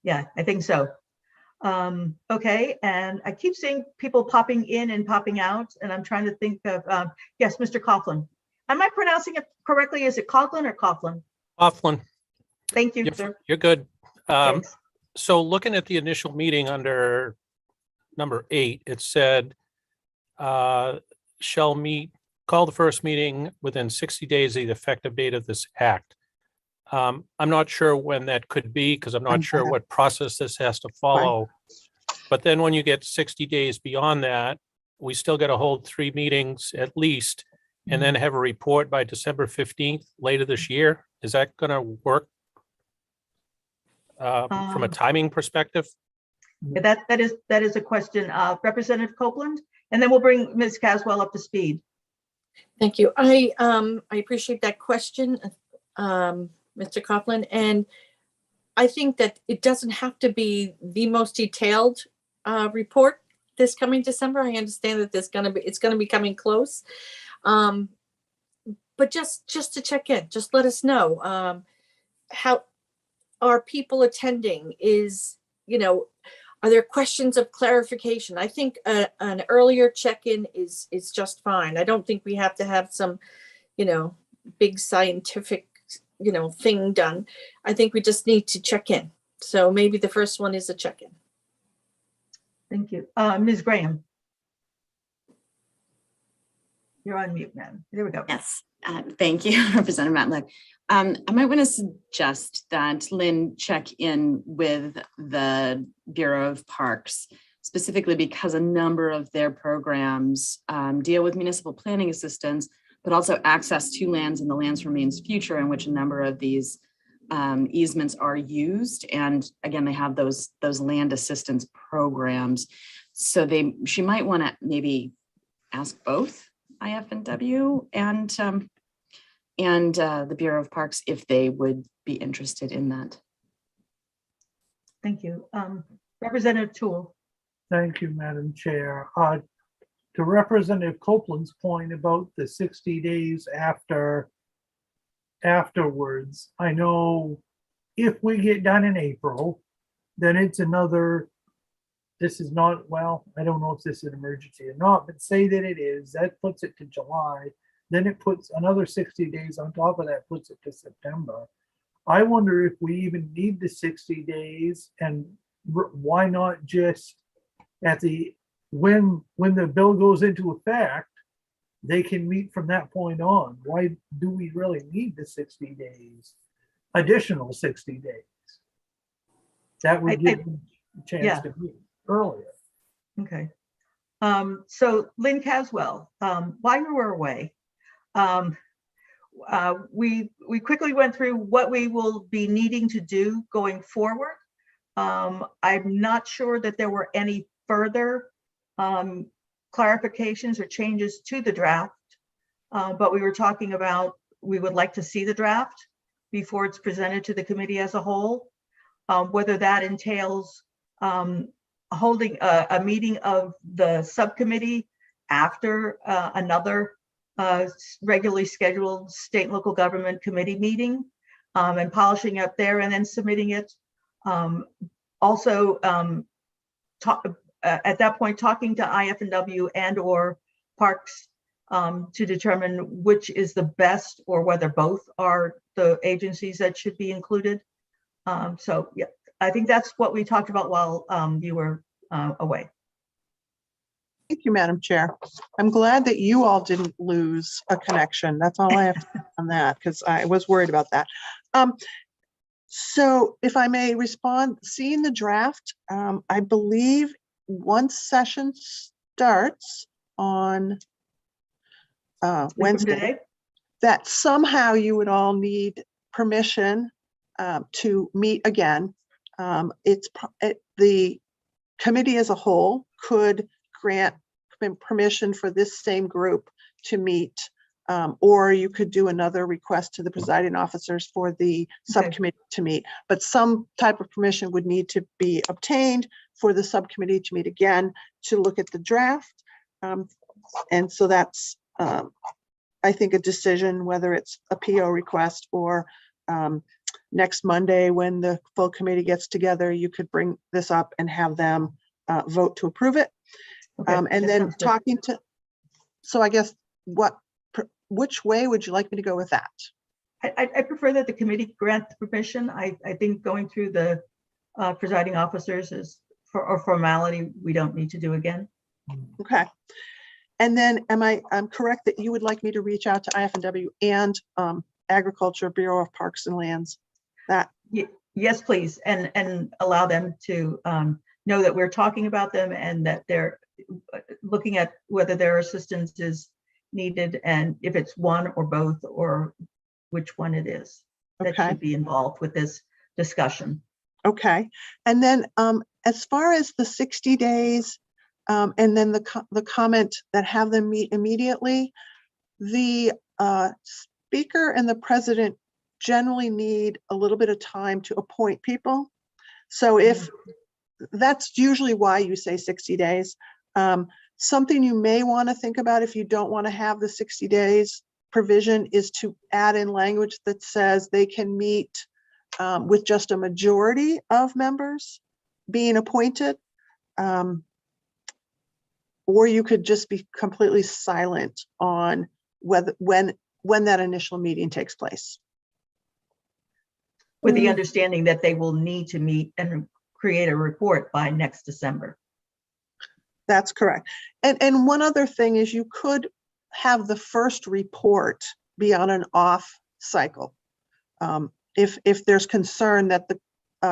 Yeah, I think so. Okay, and I keep seeing people popping in and popping out, and I'm trying to think of, yes, Mr. Coughlin. Am I pronouncing it correctly? Is it Coughlin or Coughlin? Coughlin, Thank you, sir. you're good. Thanks. So looking at the initial meeting under number 8, it said, shall call the first meeting within 60 days of the effective date of this act. I'm not sure when that could be, because I'm not sure what process this has to follow. But then when you get 60 days beyond that, we still got to hold 3 meetings at least, and then have a report by December 15th later this year. Is that going to work? From a timing perspective? Yeah, that is a question. Representative Copeland, and then we'll bring Ms. Caswell up to speed. Thank you. I appreciate that question, Mr. Coughlin, and I think that it doesn't have to be the most detailed report this coming December. I understand that it's going to be coming close, but just to check in, just let us know how are people attending. Are there questions of clarification? I think an earlier check-in is just fine. I don't think we have to have some, big scientific, thing done. I think we just need to check in. So maybe the first one is a check-in. Thank you. Ms. Graham. You're on mute, ma'am. There we go. Yes, thank you, Representative Matlock. I might want to suggest that Lynn check in with the Bureau of Parks, specifically because a number of their programs deal with municipal planning assistance, but also access to lands in the Lands for Maine's Future, in which a number of these easements are used. And again, they have those land assistance programs. So she might want to maybe ask both IF&W and the Bureau of Parks if they would be interested in that. Thank you. Representative Toole. Thank you, Madam Chair. To Representative Copeland's point about the 60 days afterwards, I know if we get done in April, then it's another, this is not, well, I don't know if this is an emergency or not, but say that it is, that puts it to July. Then it puts another 60 days on top of that, puts it to September. I wonder if we even need the 60 days, and why not just at when the bill goes into effect, they can meet from that point on. Why do we really need the 60 days, additional 60 days? That would give them a chance to meet earlier. Okay. So Lynn Caswell, while you were away, we quickly went through what we will be needing to do going forward. I'm not sure that there were any further clarifications or changes to the draft, but we were talking about we would like to see the draft before it's presented to the committee as a whole, whether that entails holding a meeting of the subcommittee after another regularly scheduled state and local government committee meeting, and polishing up there and then submitting it. Also, at that point, talking to IF&W and or Parks to determine which is the best or whether both are the agencies that should be included. So yeah, I think that's what we talked about while you were away. Thank you, Madam Chair. I'm glad that you all didn't lose a connection. That's all I have to say on that, because I was worried about that. So if I may respond, seeing the draft, I believe once session starts on Wednesday, Today? that somehow you would all need permission to meet again. The committee as a whole could grant permission for this same group to meet, or you could do another request to the presiding officers for the subcommittee to meet. But some type of permission would need to be obtained for the subcommittee to meet again to look at the draft. And so that's, I think, a decision, whether it's a PO request or next Monday when the full committee gets together, you could bring this up and have them vote to approve it. Okay, And that then sounds good. talking to, so I guess which way would you like me to go with that? I prefer that the committee grant the permission. I think going through the presiding officers is for a formality we don't need to do again. Okay. And then I'm correct that you would like me to reach out to IF&W and Agriculture, Bureau of Parks and Lands? That Yes, please, and allow them to know that we're talking about them and that they're looking at whether their assistance is needed and if it's one or both or which one it is that Okay. should be involved with this discussion. Okay. And then as far as the 60 days and then the comment that have them meet immediately, the speaker and the president generally need a little bit of time to appoint people. So if that's usually why you say 60 days. Something you may want to think about if you don't want to have the 60 days provision is to add in language that says they can meet with just a majority of members being appointed. Or you could just be completely silent on when that initial meeting takes place. With the understanding that they will need to meet and create a report by next December. That's correct. And one other thing is you could have the first report be on an off cycle. If there's concern that the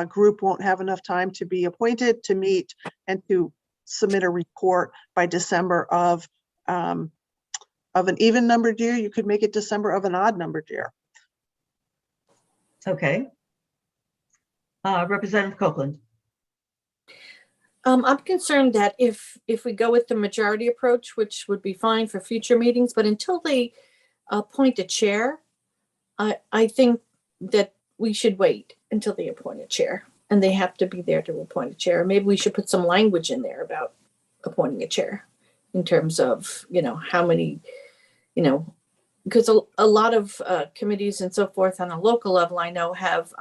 group won't have enough time to be appointed to meet and to submit a report by December of an even numbered year, you could make it December of an odd numbered year. Okay. Representative Copeland. I'm concerned that if we go with the majority approach, which would be fine for future meetings, but until they appoint a chair, I think that we should wait until they appoint a chair, and they have to be there to appoint a chair. Maybe we should put some language in there about appointing a chair in terms of, how many, because a lot of committees and so forth on a local level, I know have,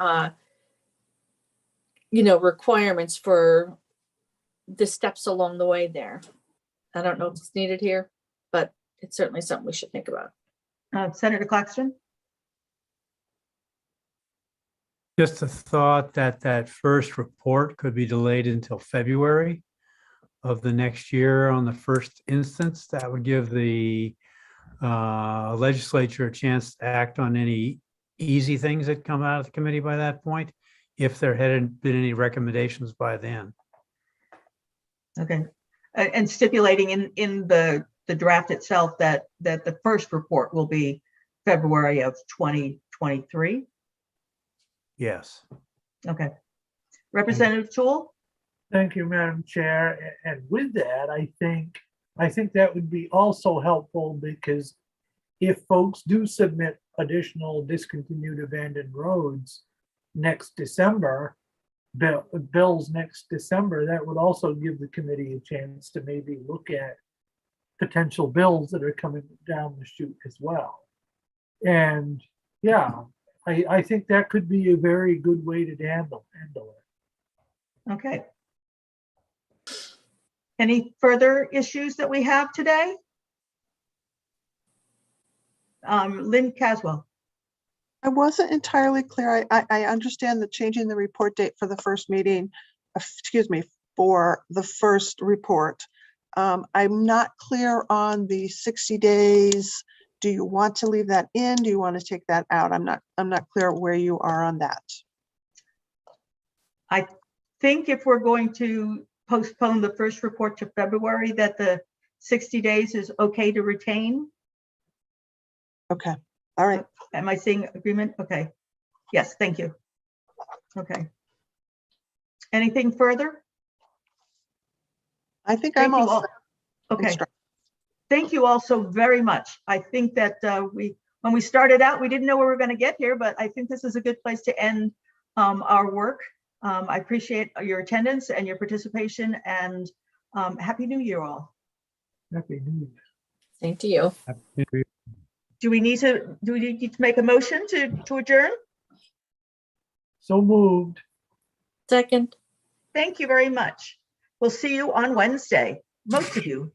requirements for the steps along the way there. I don't know if it's needed here, but it's certainly something we should think about. Senator Claxton. Just a thought that first report could be delayed until February of the next year on the first instance. That would give the legislature a chance to act on any easy things that come out of the committee by that point, if there hadn't been any recommendations by then. Okay. And stipulating in the draft itself that the first report will be February of 2023. Yes. Okay. Representative Toole. Thank you, Madam Chair. And with that, I think that would be also helpful, because if folks do submit additional discontinued abandoned roads next December, bills next December, that would also give the committee a chance to maybe look at potential bills that are coming down the chute as well. And yeah, I think that could be a very good way to handle it. Okay. Any further issues that we have today? Lynn Caswell. I wasn't entirely clear. I understand that changing the report date for the first meeting, excuse me, for the first report. I'm not clear on the 60 days. Do you want to leave that in? Do you want to take that out? I'm not clear where you are on that. I think if we're going to postpone the first report to February, that the 60 days is okay to retain. Okay, all right. Am I seeing agreement? Okay. Yes, thank you. Okay. Anything further? I think Thank I'm you all all. set. Okay. Instruct- Thank you all so very much. I think that when we started out, we didn't know where we were going to get here, but I think this is a good place to end our work. I appreciate your attendance and your participation, and Happy New Year all. Happy New Year. Same to you. Happy New Year. Do we need to make a motion to adjourn? So moved. Second. Thank you very much. We'll see you on Wednesday, most of you.